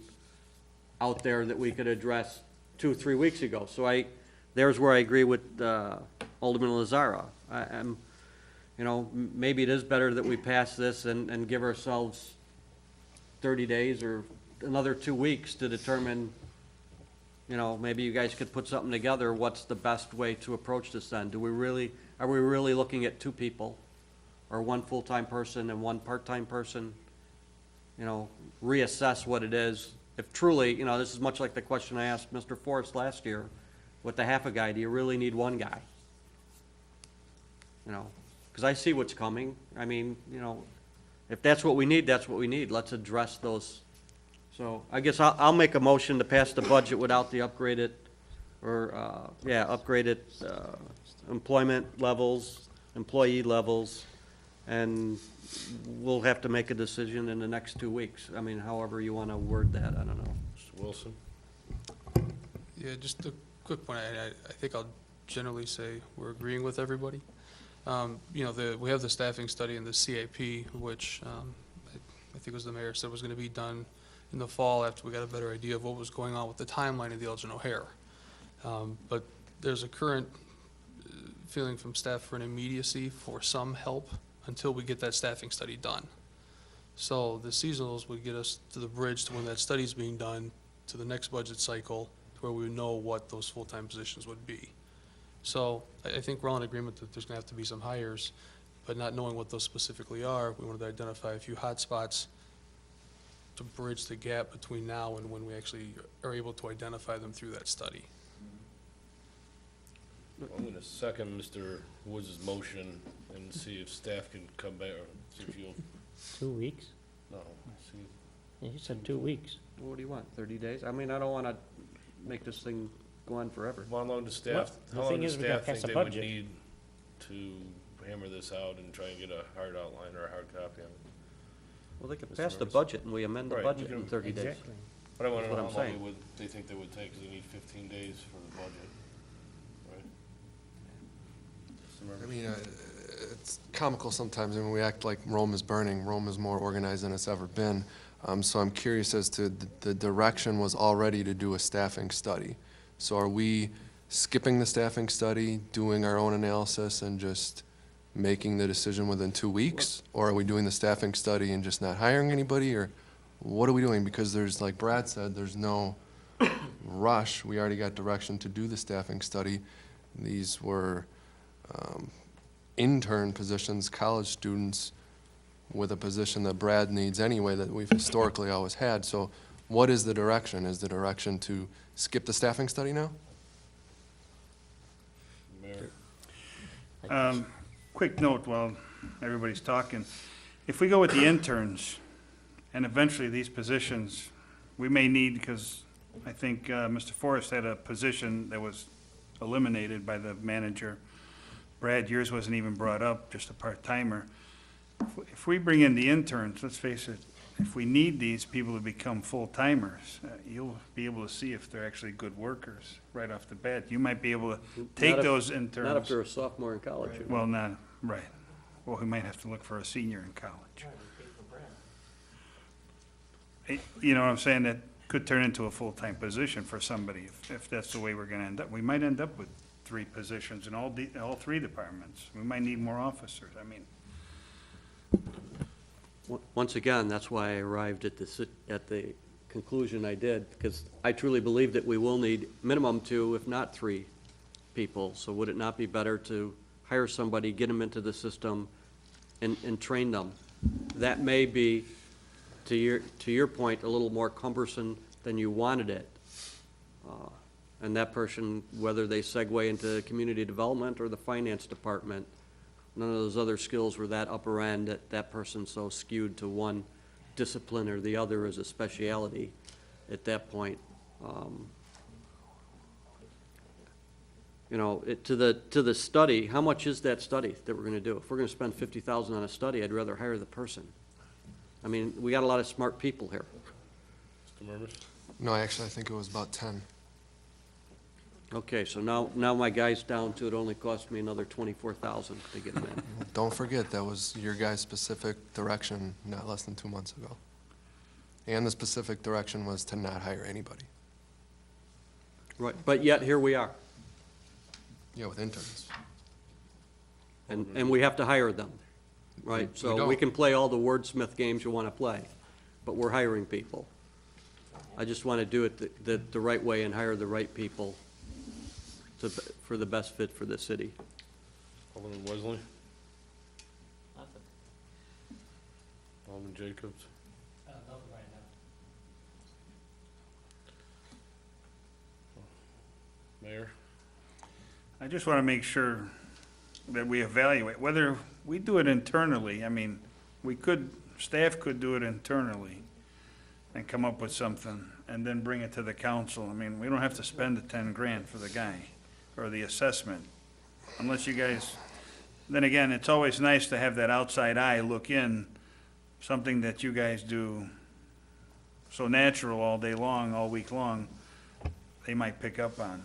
out there that we could address 2 or 3 weeks ago. So there's where I agree with Alderman Lazara. Maybe it is better that we pass this and give ourselves 30 days or another 2 weeks to determine, you know, maybe you guys could put something together, what's the best way to approach this then? Are we really looking at two people? Or one full-time person and one part-time person? You know, reassess what it is. If truly, you know, this is much like the question I asked Mr. Forrest last year with the half a guy, do you really need one guy? You know, because I see what's coming. I mean, you know, if that's what we need, that's what we need. Let's address those. So I guess I'll make a motion to pass the budget without the upgraded, upgraded employment levels, employee levels, and we'll have to make a decision in the next 2 weeks. I mean, however you want to word that, I don't know. Mr. Wilson? Yeah, just a quick point. I think I'll generally say we're agreeing with everybody. You know, we have the staffing study and the CAP, which I think was the mayor said was going to be done in the fall after we got a better idea of what was going on with the timeline of the Elgin O'Hare. But there's a current feeling from staff for an immediacy for some help until we get that staffing study done. So the seasonals would get us to the bridge to when that study's being done, to the next budget cycle, to where we know what those full-time positions would be. So I think we're all in agreement that there's gonna have to be some hires, but not knowing what those specifically are, we wanted to identify a few hot spots to bridge the gap between now and when we actually are able to identify them through that study. I'm gonna second Mr. Woods' motion and see if staff can come back, or see if you'll, 2 weeks? no, see. Yeah, you said 2 weeks. What do you want, 30 days? I mean, I don't want to make this thing go on forever. How long does Well, staff, the how long thing does is, we gotta staff think pass a they would budget. need to hammer this out and try and get a hard outline or a hard copy of it? Well, they could Mr. pass the Murphy. budget and we amend the Right, budget you in can- 30 days. Exactly. But I wanna That's know what how I'm long saying. they think they would take, because they need 15 days for the budget, right? Mr. I Murphy? mean, it's comical sometimes. I mean, we act like Rome is burning. Rome is more organized than it's ever been. So I'm curious as to the direction was already to do a staffing study. So are we skipping the staffing study, doing our own analysis, and just making the decision within 2 weeks? Or are we doing the staffing study and just not hiring anybody? Or what are we doing? Because there's, like Brad said, there's no rush. We already got direction to do the staffing study. These were intern positions, college students with a position that Brad needs anyway that we've historically always had. So what is the direction? Is the direction to skip the staffing study now? Mayor? Quick note while everybody's talking. If we go with the interns, and eventually these positions, we may need, because I think Mr. Forrest had a position that was eliminated by the manager. Brad, yours wasn't even brought up, just a part-timer. If we bring in the interns, let's face it, if we need these people to become full-timers, you'll be able to see if they're actually good workers right off the bat. You might be able to take Not if- those interns. Not if they're a sophomore in college. you know. Well, not, right. Well, we might have to look for a senior in college. You know what I'm saying? That could turn into a full-time position for somebody if that's the way we're gonna end up. We might end up with 3 positions in all 3 departments. We might need more officers. I mean, Once again, that's why I arrived at the conclusion I did, because I truly believe that we will need minimum 2, if not 3 people. So would it not be better to hire somebody, get them into the system, and train them? That may be, to your point, a little more cumbersome than you wanted it. And that person, whether they segue into community development or the finance department, none of those other skills were that upper end that that person's so skewed to one discipline or the other as a speciality at that point. You know, to the study, how much is that study that we're gonna do? If we're gonna spend 50,000 on a study, I'd rather hire the person. I mean, we got a lot of smart people here. Mr. Murphy? No, actually, I think it was about 10. Okay, so now my guy's down to it only cost me another 24,000 to get him in. Don't forget, that was your guys' specific direction not less than 2 months ago. And the specific direction was to not hire anybody. Right, but yet here we are, Yeah, with interns. and we have to hire them, right? We So we don't. can play all the wordsmith games you want to play, but we're hiring people. I just want to do it the right way and hire the right people for the best fit for the city. Alderman Wesley? Alderman Jacobs? Mayor? I just want to make sure that we evaluate, whether we do it internally, I mean, staff could do it internally and come up with something, and then bring it to the council. I mean, we don't have to spend the 10 grand for the guy, or the assessment, unless you guys, then again, it's always nice to have that outside eye look in, something that you guys do so natural all day long, all week long, they might pick up on.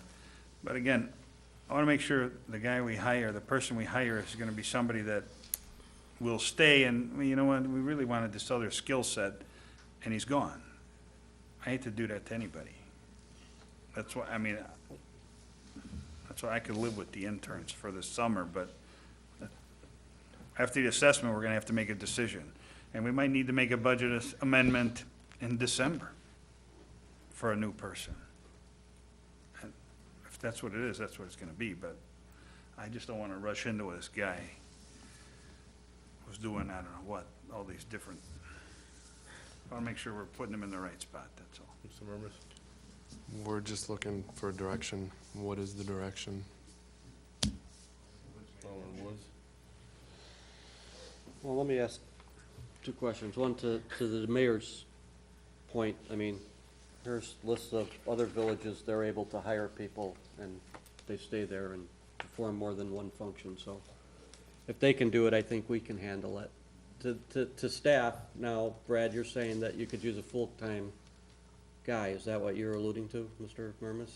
But again, I want to make sure the guy we hire, the person we hire is going to be somebody that will stay, and, you know what, we really wanted this other skill set, and he's gone. I hate to do that to anybody. That's why, I mean, that's why I could live with the interns for the summer, but after the assessment, we're going to have to make a decision. And we might need to make a budget amendment in December for a new person. And if that's what it is, that's what it's going to be, but I just don't want to rush into this guy who's doing, I don't know what, all these different, I want to make sure we're putting him in the right spot, that's all. Mr. Murmas? We're just looking for direction. What is the direction? Alderman Woods? Well, let me ask two questions. One, to the mayor's point, I mean, here's lists of other villages, they're able to hire people, and they stay there and perform more than one function, so if they can do it, I think we can handle it. To staff, now, Brad, you're saying that you could use a full-time guy, is that what you're alluding to, Mr. Murmas?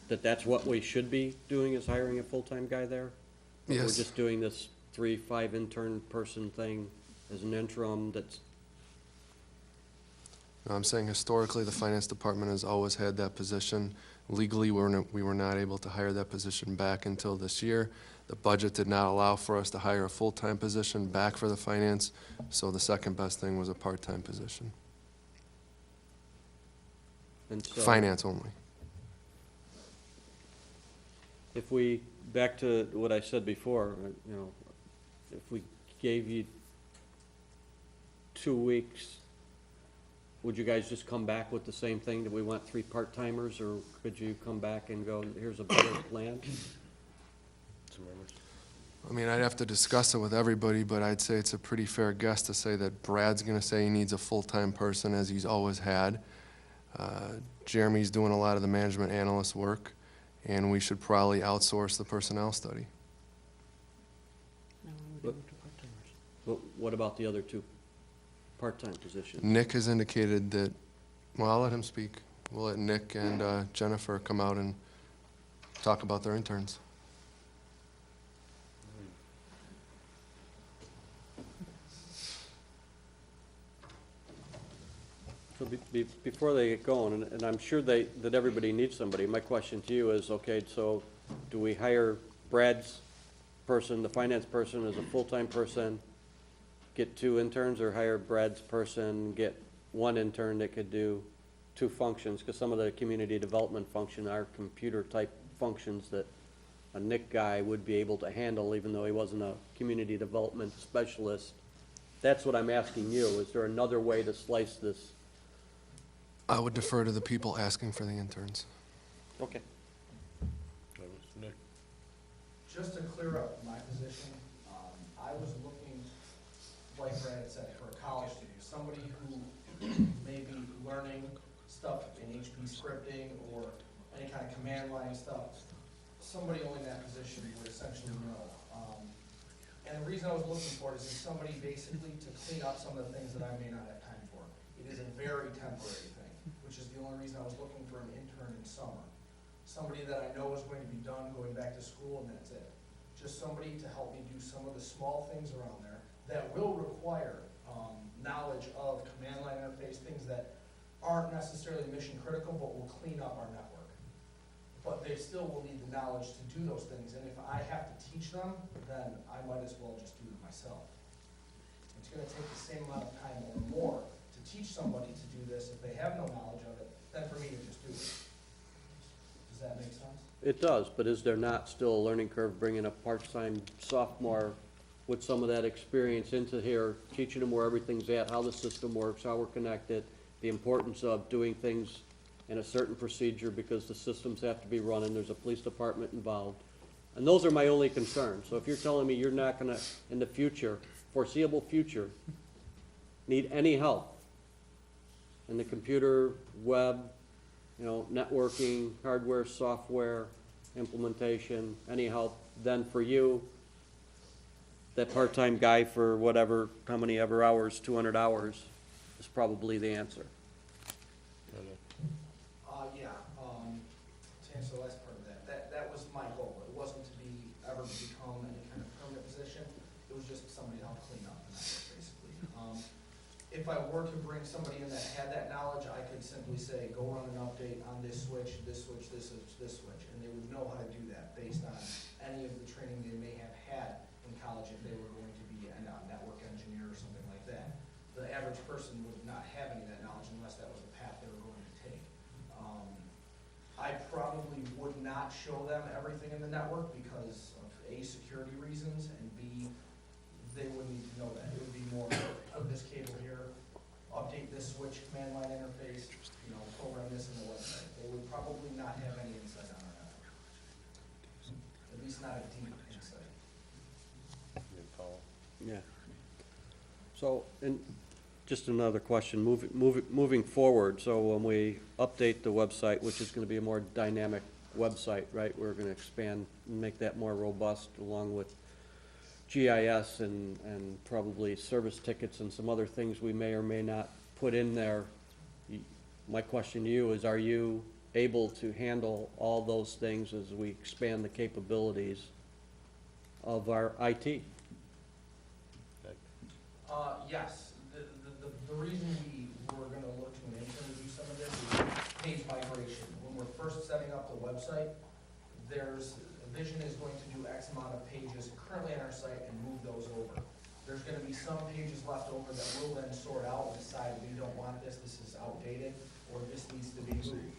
That's what we should be doing, is hiring a full-time guy there? But Yes. we're just doing this 3-5 intern person thing as an interim that's, No, I'm saying historically, the finance department has always had that position. Legally, we were not able to hire that position back until this year. The budget did not allow for us to hire a full-time position back for the finance, so the second best thing was a part-time position. and so. Finance only. If we, back to what I said before, you know, if we gave you 2 weeks, would you guys just come back with the same thing, that we want 3 part-timers, or could you come back and go, here's a better plan? Mr. Murmas? I mean, I'd have to discuss it with everybody, but I'd say it's a pretty fair guess to say that Brad's gonna say he needs a full-time person, as he's always had. Jeremy's doing a lot of the management analyst work, and we should probably outsource the personnel study. But what about the other 2 part-time positions? Nick has indicated that, well, I'll let him speak. We'll let Nick and Jennifer come out and talk about their interns. So before they get going, and I'm sure that everybody needs somebody, my question to you is, okay, so do we hire Brad's person, the finance person, as a full-time person, get 2 interns, or hire Brad's person, get 1 intern that could do 2 functions? Because some of the community development function are computer-type functions that a Nick guy would be able to handle, even though he wasn't a community development specialist. That's what I'm asking you. Is there another way to slice this? I would defer to the people asking for the interns. Okay. That was Nick. Just to clear up my position, I was looking, like Brad said, for a college student, somebody who may be learning stuff in HP scripting or any kind of command line stuff. Somebody only in that position would essentially know. And the reason I was looking for it is somebody basically to clean up some of the things that I may not have time for. It is a very temporary thing, which is the only reason I was looking for an intern in summer. Somebody that I know is going to be done going back to school, and that's it. Just somebody to help me do some of the small things around there that will require knowledge of command line interface, things that aren't necessarily mission critical, but will clean up our network. But they still will need the knowledge to do those things, and if I have to teach them, then I might as well just do it myself. It's gonna take the same amount of time or more to teach somebody to do this if they have no knowledge of it, It does, but is there not still a learning curve bringing a part-time sophomore with some of that experience into here, teaching them where everything's at, how the system works, how we're connected, the importance of doing things in a certain procedure because the systems have to be running, there's a police department involved. And those are my only concerns. So if you're telling me you're not gonna, in the future, foreseeable future, need any help in the computer, web, you know, networking, hardware, software, implementation, any help, then for you, that part-time guy for whatever, how many ever hours, 200 hours, is probably the answer. To answer the last part of that was my goal. It wasn't to be, ever become any kind of permanent position. It was just somebody to help clean up, and that's it, basically. If I were to bring somebody in that had that knowledge, I could simply say, go run an update on this switch, this switch, this switch, this switch, and they would know how to do that based on any of the training they may have had in college if they were going to be a network engineer or something like that. The average person would not have any of that knowledge unless that was the path they were going to take. I probably would not show them everything in the network because of A, security reasons, and B, they would need to know that. It would be more, put this cable here, update this switch command line interface, you know, program this in the website. They would probably not have any insight on our network. At least not a deep insight. Yeah. So, and just another question, moving forward, so when we update the website, which is gonna be a more dynamic website, right? We're gonna expand and make that more robust along with GIS and probably service tickets and some other things we may or may not put in there. My question to you is, are you able to handle all those things as we expand the capabilities of our IT? Yes. The reason we were gonna look to an intern to do some of this is page migration. When we're first setting up the website, Vision is going to do X amount of pages currently on our site and move those over. There's gonna be some pages left over that we'll then sort out and decide we don't want this is outdated, or this needs to be moved.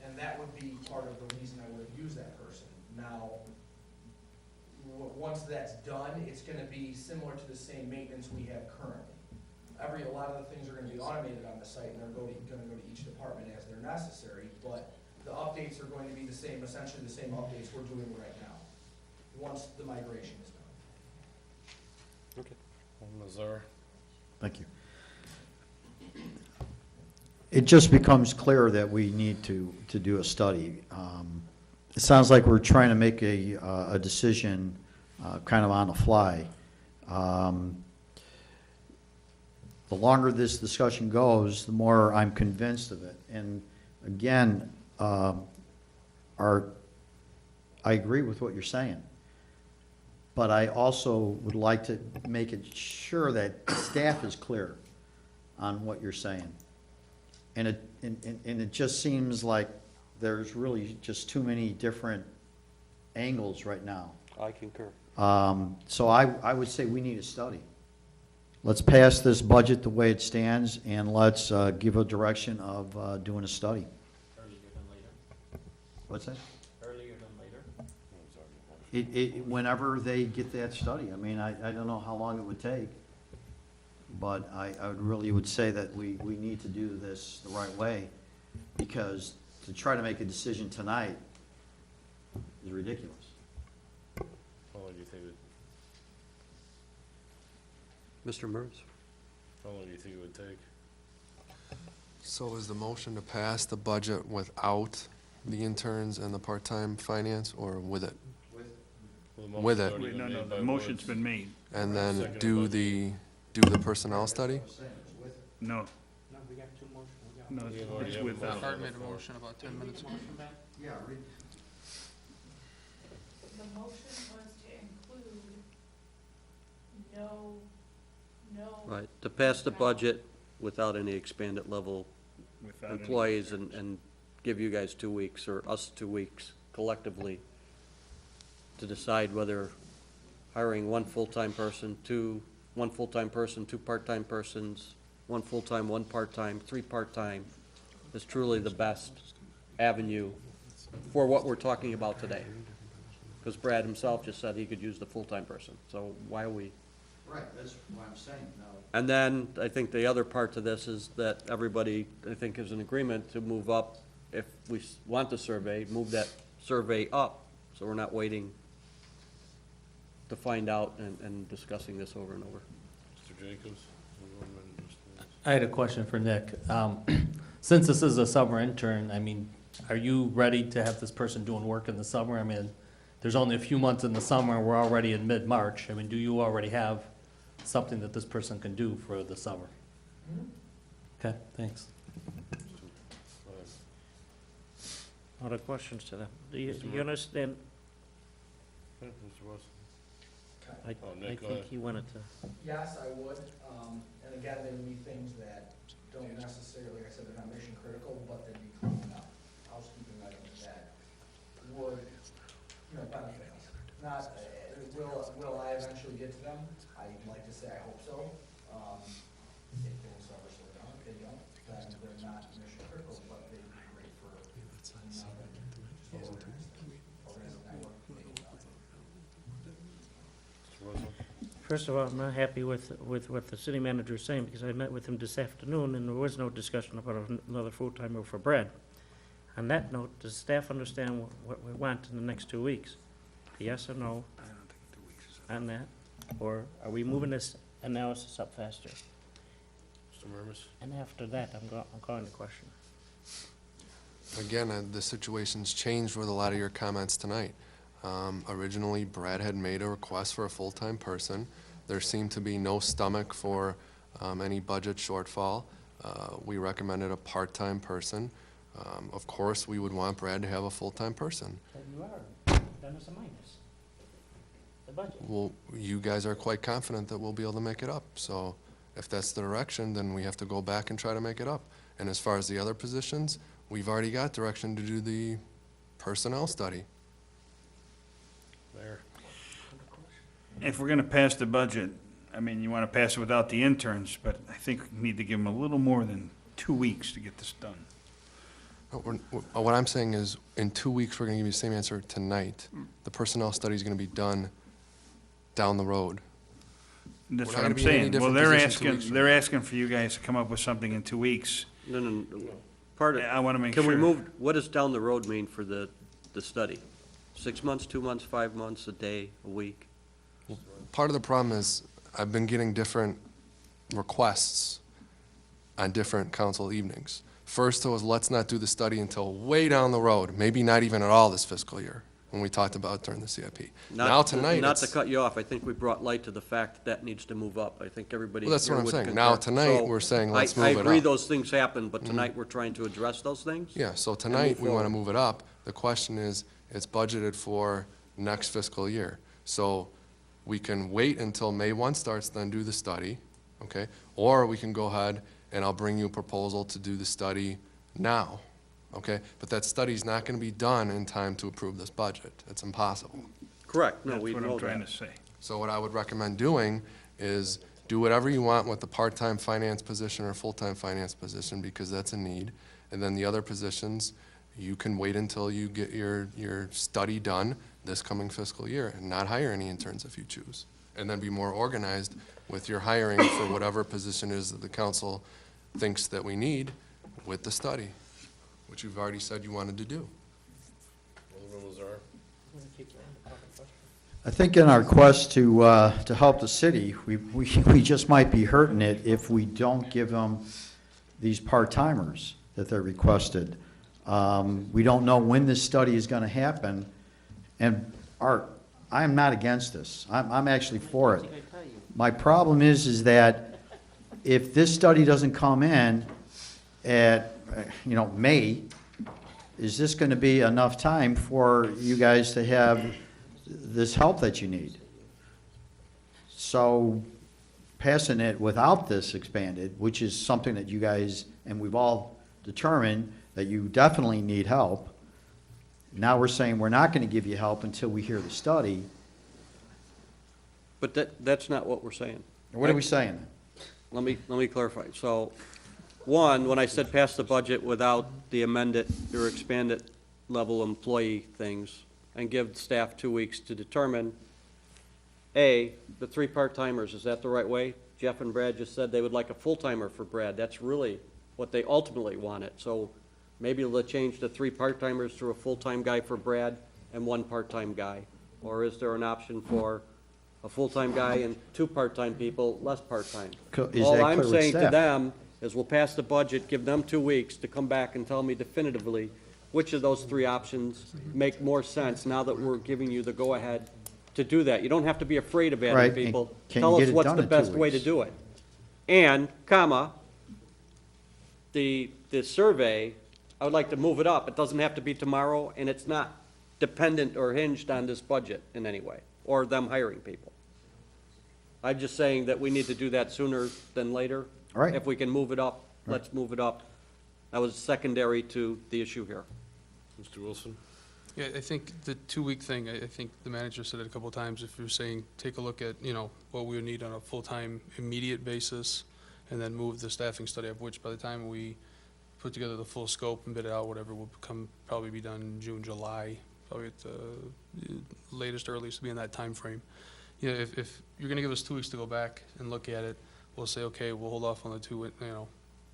And that would be part of the reason I would use that person. Now, once that's done, it's gonna be similar to the same maintenance we have currently. A lot of the things are gonna be automated on the site, and they're gonna go to each department as they're necessary, but the updates are going to be the same, essentially the same updates we're doing right now, once the migration is done. Okay. Mazar? Thank you. It just becomes clear that we need to do a study. It sounds like we're trying to make a decision kind of on the fly. The longer this discussion goes, the more I'm convinced of it. And again, I agree with what you're saying. But I also would like to make it sure that staff is clear on what you're saying. And it just seems like there's really just too many different angles right now. I concur. So I would say we need a study. Let's pass this budget the way it stands, and let's give a direction of doing a study. Earlier than later. What's that? Earlier than later. Whenever they get that study. I mean, I don't know how long it would take, but I really would say that we need to do this the right way, because to try to make a decision tonight is ridiculous. How long do you think Mr. Merz? how long do you think it would take? So is the motion to pass the budget without the interns and the part-time finance, or with it? Well, the With motion's it. already been No, made by the motion's Woods. been made. And then Second do budget. the personnel study? No, No, we got two motions. no, We already it's have a without. motion. Art made a motion about 10 minutes ago. Yeah, The motion was to include no. Right, to pass the budget without any expanded level without any employees concerns. and give you guys 2 weeks, or us 2 weeks collectively to decide whether hiring one full-time person, two part-time persons, one full-time, one part-time, 3 part-time is truly the best avenue for what we're talking about today. Because Brad himself just said he could use the full-time person, so why are we? Right, that's what I'm saying, no. And then, I think the other part to this is that everybody, I think, is in agreement to move up, if we want the survey, move that survey up, so we're not waiting to find out and discussing this over and over. Mr. Jacobs? I had a question for Nick. Since this is a summer intern, I mean, are you ready to have this person doing work in the summer? I mean, there's only a few months in the summer, and we're already in mid-March. I mean, do you already have something that this person can do for the summer? Okay, thanks. Other questions to that? Do you understand? Mr. Wesson? I Oh, Nick, go think ahead. he wanted to. Yes, I would, and again, there would be things that don't necessarily, like I said, they're not mission critical, but they'd be cleaning up, housekeeping items that would, benefit us. Not, will I eventually get to them? I'd like to say I hope so. If things ever slow down, if they don't, then they're not mission critical, but they'd be great for, just organize the network. First of all, I'm not happy with what the city manager is saying, because I met with him this afternoon, and there was no discussion about another full-timer for Brad. On that note, does staff understand what we want in the next 2 weeks? Yes or no on that? Or are we moving this analysis up faster? Mr. Murmas? And after that, I'm calling the question. Again, the situation's changed with a lot of your comments tonight. Originally, Brad had made a request for a full-time person. There seemed to be no stomach for any budget shortfall. We recommended a part-time person. Of course, we would want Brad to have a full-time person. Then you are, then it's a minus. The budget. Well, you guys are quite confident that we'll be able to make it up. So if that's the direction, then we have to go back and try to make it up. And as far as the other positions, we've already got direction to do the personnel study. There. If we're gonna pass the budget, I mean, you wanna pass it without the interns, but I think we need to give them a little more than 2 weeks to get this done. What I'm saying is, in 2 weeks, we're gonna give you the same answer tonight. The personnel study is gonna be done down the road. That's We're what not I'm gonna be in any saying. Well, different they're position 2 asking, weeks from they're now. asking for you guys to come up with something in 2 weeks. No, part of, I wanna make can we sure. move, what does down the road mean for the study? 6 months, 2 months, 5 months, a day, a week? Part of the problem is, I've been getting different requests on different council evenings. First, it was, let's not do the study until way down the road, maybe not even at all this fiscal year, when we talked about it during the CIP. Now tonight, Not to it's, cut you off, I think we brought light to the fact that that needs to move up. I think everybody Well, that's here what I'm would saying. concur. Now tonight, So, we're saying let's move it I agree up. those things happen, but tonight we're trying to address those things? yeah, so tonight, we wanna forward. move it up. The question is, it's budgeted for next fiscal year. So we can wait until May 1 starts, then do the study, okay? Or we can go ahead and I'll bring you a proposal to do the study now, okay? But that study's not gonna be done in time to approve this budget. It's impossible. Correct, no, That's we what know I'm trying that. to say. So what I would recommend doing is do whatever you want with the part-time finance position or full-time finance position, because that's a need. And then the other positions, you can wait until you get your study done this coming fiscal year and not hire any interns if you choose. And then be more organized with your hiring for whatever position is that the council thinks that we need with the study, which you've already said you wanted to do. Alderman Lazar? I think in our quest to help the city, we just might be hurting it if we don't give them these part-timers that they're requested. We don't know when this study is gonna happen, and Art, I'm not against this. I'm actually for it. My problem is that if this study doesn't come in at, May, is this gonna be enough time for you guys to have this help that you need? So passing it without this expanded, which is something that you guys, and we've all determined that you definitely need help. Now we're saying we're not gonna give you help until we hear the study. But that's not what we're saying. What are we saying? Let me clarify. So, one, when I said pass the budget without the amended or expanded level employee things and give staff 2 weeks to determine, A, the 3 part-timers, is that the right way? Jeff and Brad just said they would like a full-timer for Brad. That's really what they ultimately wanted. So maybe they'll change the 3 part-timers to a full-time guy for Brad and 1 part-time guy. Or is there an option for a full-time guy and 2 part-time people, less part-time? Is All that I'm clear with saying to staff? them is we'll pass the budget, give them 2 weeks to come back and tell me definitively which of those 3 options make more sense now that we're giving you the go-ahead to do that. You don't have to be afraid of Right, adding and people. can Tell you us get it what's done the in 2 best way to weeks? do it. And, comma, the survey, I would like to move it up. It doesn't have to be tomorrow, and it's not dependent or hinged on this budget in any way, or them hiring people. I'm just saying that we need to do that sooner than later. All right. If we can move it up, let's move it up. That was secondary to the issue here. Mr. Wilson? Yeah, I think the 2-week thing, I think the manager said it a couple of times, if you're saying, take a look at, what we would need on a full-time immediate basis, and then move the staffing study up, which by the time we put together the full scope and bid it out, whatever, will probably be done in June, July, probably at the latest, earliest, to be in that time frame. If you're gonna give us 2 weeks to go back and look at it, we'll say, okay, we'll hold off on the 2,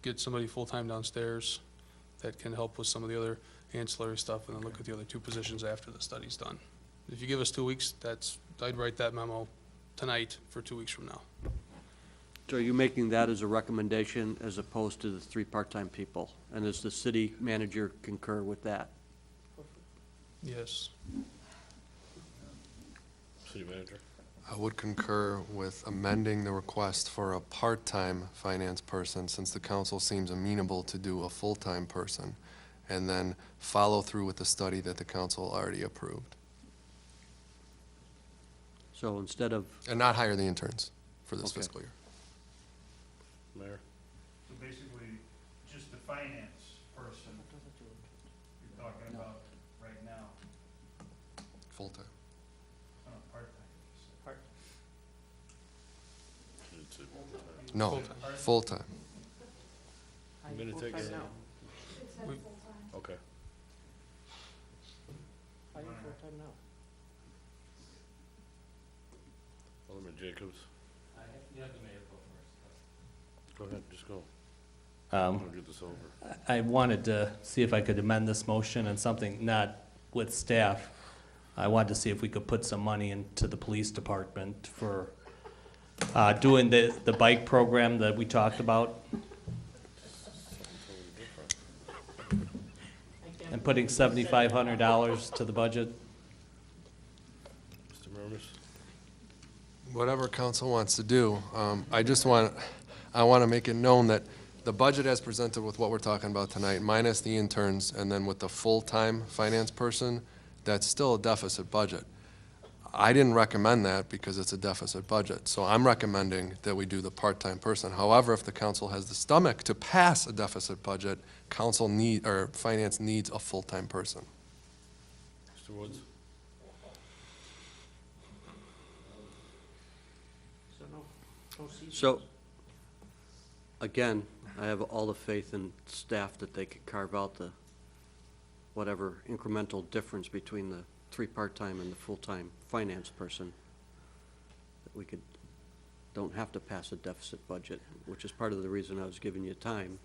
get somebody full-time downstairs that can help with some of the other ancillary stuff, and then look at the other 2 positions after the study's done. If you give us 2 weeks, I'd write that memo tonight for 2 weeks from now. So are you making that as a recommendation as opposed to the 3 part-time people? And does the city manager concur with that? Yes. City manager? I would concur with amending the request for a part-time finance person, since the council seems amenable to do a full-time person, and then follow through with the study that the council already approved. So instead of, And not hire the interns for this Okay. fiscal year. Mayor? So basically, just the finance person you're talking about right now, Full-time. part-time. It's a- No, Full-time. full-time. I'm gonna take it. Okay. Alderman Jacobs? Go ahead, just go. We'll get this over. I wanted to see if I could amend this motion and something not with staff. I wanted to see if we could put some money into the police department for doing the bike program that we talked about. And putting $7,500 to the budget. Mr. Murmas? Whatever council wants to do. I want to make it known that the budget as presented with what we're talking about tonight, minus the interns, and then with the full-time finance person, that's still a deficit budget. I didn't recommend that because it's a deficit budget, so I'm recommending that we do the part-time person. However, if the council has the stomach to pass a deficit budget, finance needs a full-time person. Mr. Woods? so, again, I have all the faith in staff that they could carve out the, whatever incremental difference between the 3 part-time and the full-time finance person. That we don't have to pass a deficit budget, which is part of the reason I was giving you time.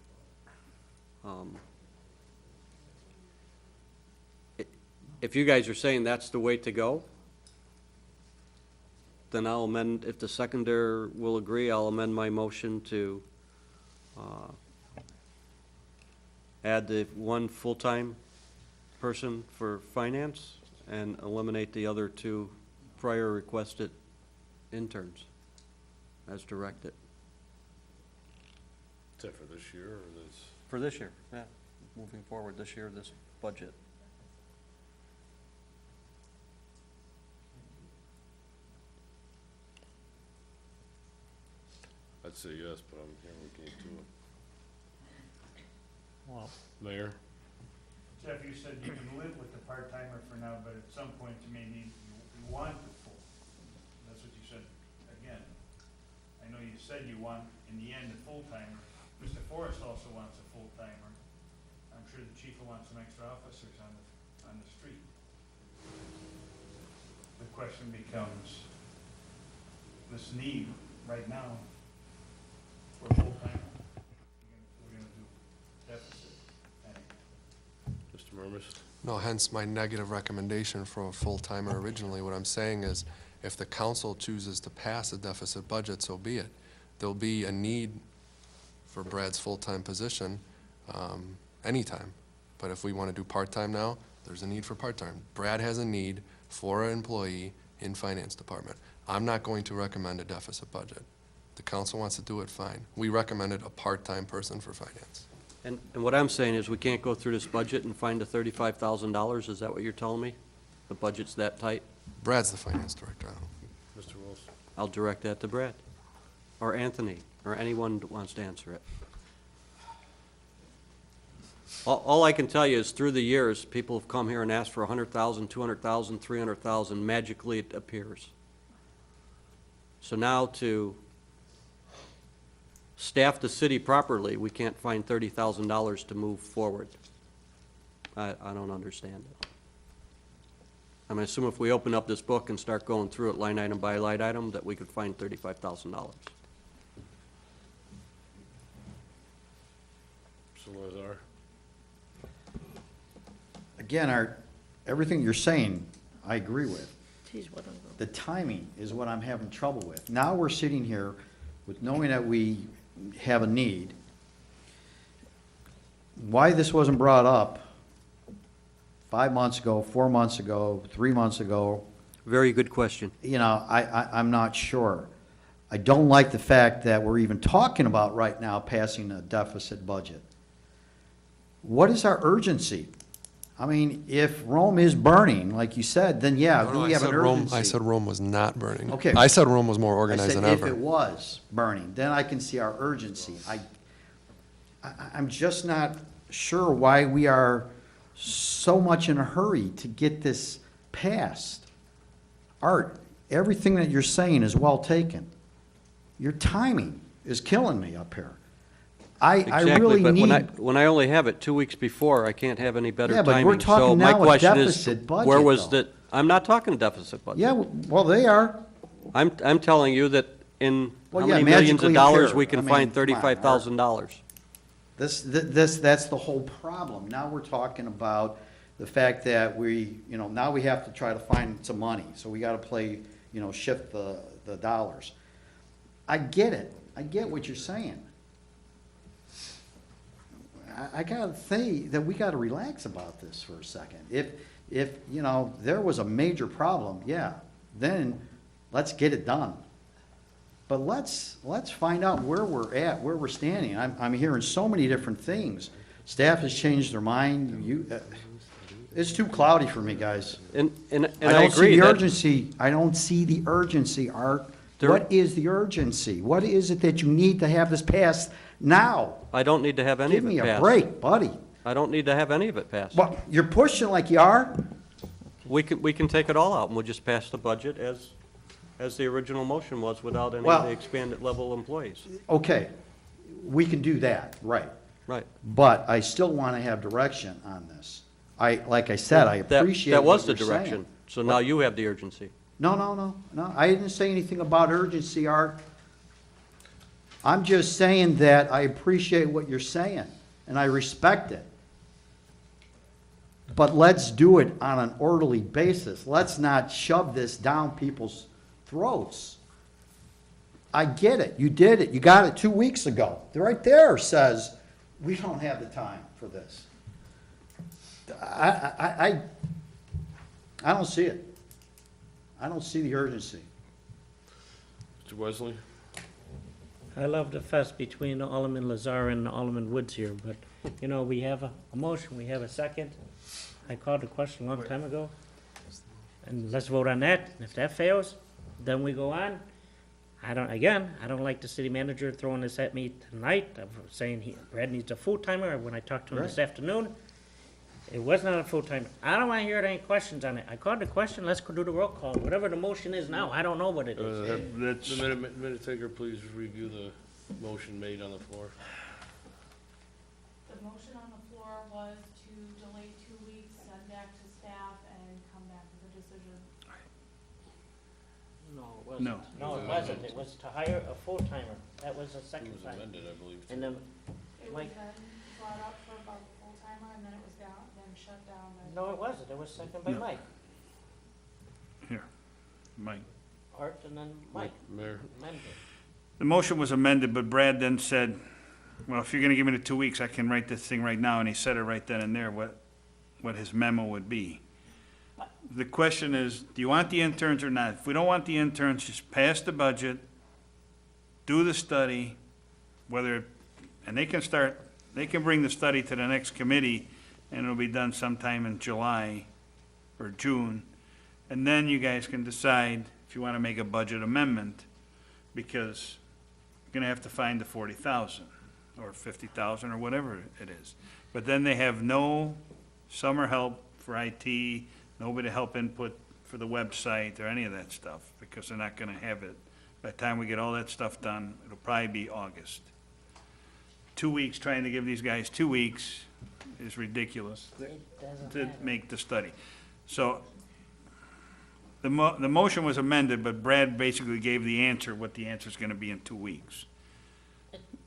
If you guys are saying that's the way to go, then I'll amend, if the seconder will agree, I'll amend my motion to add the 1 full-time person for finance and eliminate the other 2 prior requested interns as directed. Is that for this year or this? For this year, yeah, moving forward this year, this budget. I'd say yes, but I'm hearing we can't do it. Well, Mayor? Jeff, you said you can live with the part-timer for now, but at some point you may need, you want the full. That's what you said again. I know you said you want, in the end, a full-timer. Mr. Forrest also wants a full-timer. I'm sure the chief will want some extra officers on the on the street. The question becomes, this need right now for full-time, we're gonna do deficit. Mr. Murmas? No, hence my negative recommendation for a full-timer originally. What I'm saying is, if the council chooses to pass a deficit budget, so be it. There'll be a need for Brad's full-time position anytime. But if we want to do part-time now, there's a need for part-time. Brad has a need for an employee in finance department. I'm not going to recommend a deficit budget. The council wants to do it, fine. We recommended a part-time person for finance. And what I'm saying is, we can't go through this budget and find the $35,000, is that what you're telling me? The budget's that tight? Brad's the finance director. Mr. Wilson? I'll direct that to Brad, or Anthony, or anyone that wants to answer it. All I can tell you is, through the years, people have come here and asked for 100,000, 200,000, 300,000, magically it appears. So now to staff the city properly, we can't find $30,000 to move forward. I don't understand it. I mean, I assume if we open up this book and start going through it line item by line item, that we could find $35,000. Mr. Lazar? Again, everything you're saying, I agree with. Geez, what The timing is what I'm having trouble with. Now we're sitting here with knowing that we have a need. Why this wasn't brought up 5 months ago, 4 months ago, 3 months ago, Very good question. you know, I'm not sure. I don't like the fact that we're even talking about right now passing a deficit budget. What is our urgency? I mean, if Rome is burning, like you said, then yeah, No, do no, we have an urgency? I said Rome was not burning. Okay. I said Rome was more organized than I said ever. if it was burning, then I can see our urgency. I'm just not sure why we are so much in a hurry to get this passed. Art, everything that you're saying is well taken. Your timing is killing me up here. I really Exactly, need. but when I only have it 2 weeks before, I can't have any better Yeah, timing. but we're talking So my now a question is, deficit budget, where was though. the, I'm not talking deficit budget. Yeah, well, they are. I'm telling you that in Well, how yeah, many millions magically of dollars appear. we can I mean, find come on, Art. $35,000. That's the whole problem. Now we're talking about the fact that we, you know, now we have to try to find some money. So we gotta play, you know, shift the dollars. I get it. I get what you're saying. I gotta say that we gotta relax about this for a second. If, you know, there was a major problem, yeah, then let's get it done. But let's find out where we're at, where we're standing. I'm hearing so many different things. Staff has changed their mind. It's too cloudy for me, guys. And I I don't see agree the that, urgency. I don't see the urgency, Art. There- What is the urgency? What is it that you need to have this passed now? I don't need to have any Give of it me a passed. break, buddy. I don't need to have any of it passed. What, you're pushing like you are? We can take it all out, and we'll just pass the budget as the original motion was, without any of Well- the expanded level employees. Okay, we can do that, right. Right. But I still want to have direction on this. Like I said, I That- appreciate That was what the you're saying. direction, so now you have the urgency. No, I didn't say anything about urgency, Art. I'm just saying that I appreciate what you're saying, and I respect it. But let's do it on an orderly basis. Let's not shove this down people's throats. I get it, you did it, you got it 2 weeks ago. Right there says, we don't have the time for this. I don't see it. I don't see the urgency. Mr. Wesley? I love the fuss between Alderman Lazar and Alderman Woods here, but, you know, we have a motion, we have a second. I called the question a long time ago, and let's vote on that. And if that fails, then we go on. I don't like the city manager throwing this at me tonight, of saying Brad needs a full-timer. When I talked to him this afternoon, it was not a full-timer. I don't wanna hear any questions on it. I called the question, let's go do the roll call. Whatever the motion is now, I don't know what it is. That's, The minute taker, please review the motion made on the floor. The motion on the floor was to delay 2 weeks, send back to staff and come back with a decision. No, it wasn't. No. No, it wasn't. It was to hire a full-timer. That was the It second was time. amended, I believe. And then, It was Mike, then brought up for about full timer and then it was down, then shut down. no, it wasn't. It was second by No. Mike. Here, Mike. Art and then Mike. Mayor, Amended. The motion was amended, but Brad then said, well, if you're gonna give me the 2 weeks, I can write this thing right now, and he said it right then and there, what his memo would be. The question is, do you want the interns or not? If we don't want the interns, just pass the budget, do the study, whether, and they can bring the study to the next committee, and it'll be done sometime in July or June, and then you guys can decide if you wanna make a budget amendment, because you're gonna have to find the 40,000, or 50,000, or whatever it is. But then they have no summer help for IT, nobody to help input for the website or any of that stuff, because they're not gonna have it. By the time we get all that stuff done, it'll probably be August. 2 weeks, trying to give these guys 2 weeks is ridiculous It doesn't to matter. make the study. So, the motion was amended, but Brad basically gave the answer, what the answer's gonna be in 2 weeks.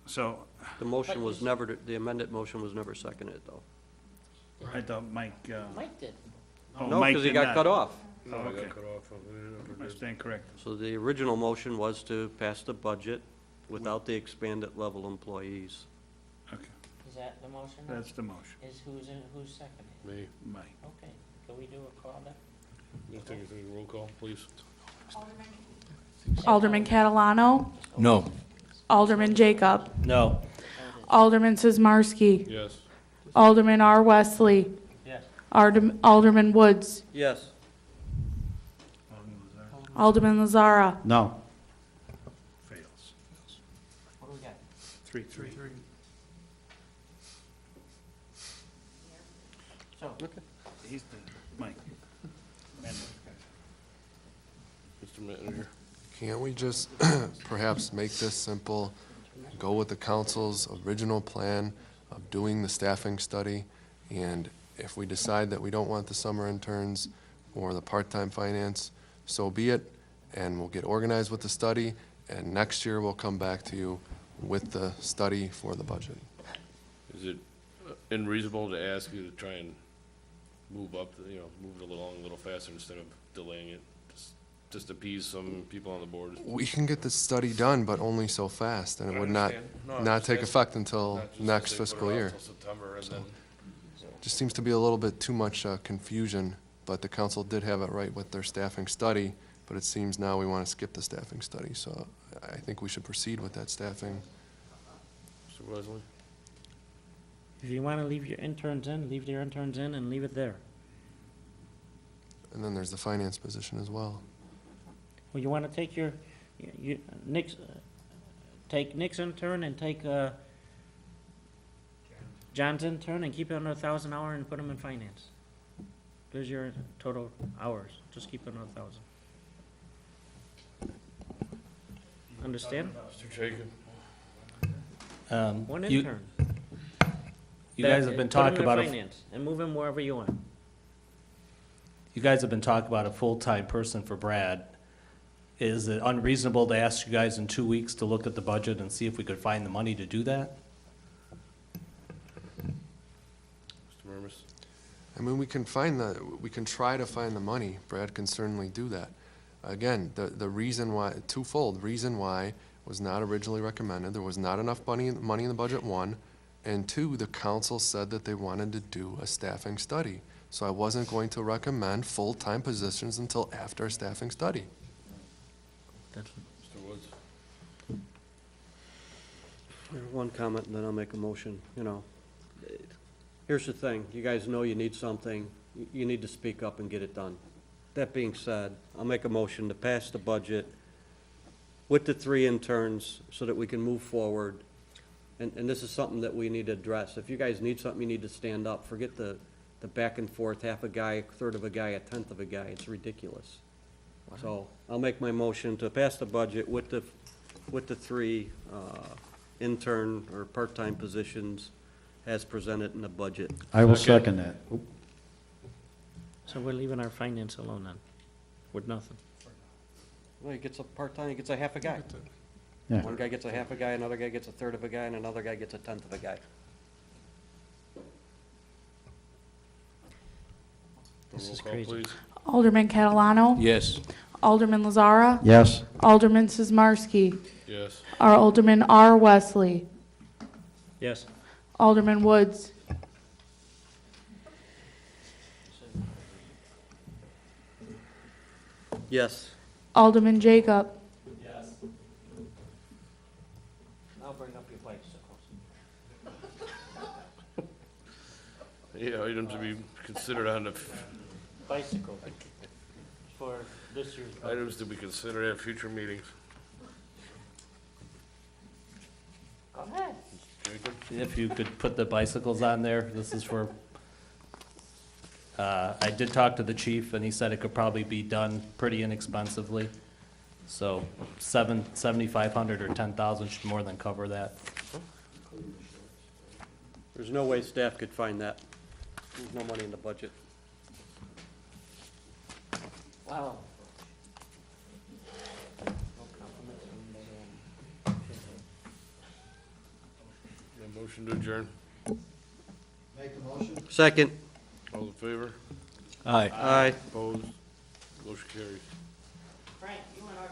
So, The motion was never, the amended motion was never seconded, though. I thought Mike, Mike did. oh, No, Mike because he did got not. cut off. no, I okay. got cut off. I stand corrected. So the original motion was to pass the budget without the expanded level employees. Okay, Is that the motion? now? that's the motion. Who's seconding? Me. Mike. Okay, can we do a call then? Let's take a roll call, please. Alderman Catalano, No. Alderman Jacob, No. Alderman Sizmarsky, Yes. Alderman R. Wesley, Yes. Alderman Woods, Yes. Alderman Lazara, No. Fails. What do we got? 3-3. So, He's the, Mike. Mr. Manager. Can't we just perhaps make this simple, go with the council's original plan of doing the staffing study, and if we decide that we don't want the summer interns or the part-time finance, so be it, and we'll get organized with the study, and next year we'll come back to you with the study for the budget. Is it unreasonable to ask you to try and move up, move it along a little faster instead of delaying it? Just appease some people on the board? We can get this study done, but only so fast, and it I would not, understand. No, I'm not just take asking. effect until Not just to next say put it fiscal off year. till September and then, Just seems to be a little bit too much confusion, but the council did have it right with their staffing study, but it seems now we want to skip the staffing study, so I think we should proceed with that staffing. Mr. Wesley? if you wanna leave your interns in, leave your interns in and leave it there. And then there's the finance position as well. Well, you wanna take Nick's, take Nick's intern and take, John's intern and keep it under 1,000 hour and put them in finance. There's your total hours, just keep it under 1,000. Understand? Mr. Jacob? One You intern. you guys have been Put 'em talking in about, finance and move him wherever you want. you guys have been talking about a full-time person for Brad. Is it unreasonable to ask you guys in 2 weeks to look at the budget and see if we could find the money to do that? Mr. Murmas? I mean, we can try to find the money. Brad can certainly do that. Again, the reason why, twofold, reason why was not originally recommended, there was not enough money in the budget, one, and two, the council said that they wanted to do a staffing study. So I wasn't going to recommend full-time positions until after a staffing study. Mr. Woods? One comment, and then I'll make a motion, Here's the thing, you guys know you need something, you need to speak up and get it done. That being said, I'll make a motion to pass the budget with the 3 interns so that we can move forward. And this is something that we need to address. If you guys need something, you need to stand up. Forget the back and forth, half a guy, a third of a guy, a tenth of a guy. It's ridiculous. So I'll make my motion to pass the budget with the 3 intern or part-time positions as presented in the budget. I will second that. Oop. So we're leaving our finance alone then, with nothing. Well, he gets a part-time, he gets a half a guy. Yeah. One guy gets a half a guy, another guy gets a third of a guy, and another guy gets a tenth of a guy. This Roll is call, crazy. please. Alderman Catalano. Yes. Alderman Lazara. Yes. Alderman Sizmarsky. Yes. Alderman R. Wesley. Yes. Alderman Woods. Yes. Alderman Jacob. Yes. I'll bring up your bicycles. Yeah, items to be considered on the, Bicycle for this year's budget. items to be considered at future meetings. Go ahead. Jacob? If you could put the bicycles on there, this is for, I did talk to the chief, and he said it could probably be done pretty inexpensively. So 7,500 or 10,000 should more than cover that. There's no way staff could find that. There's no money in the budget. Wow. A motion to adjourn. Make a motion? Second. All in favor? Aye. Aye. Opposed? Motion carries. Frank, you and I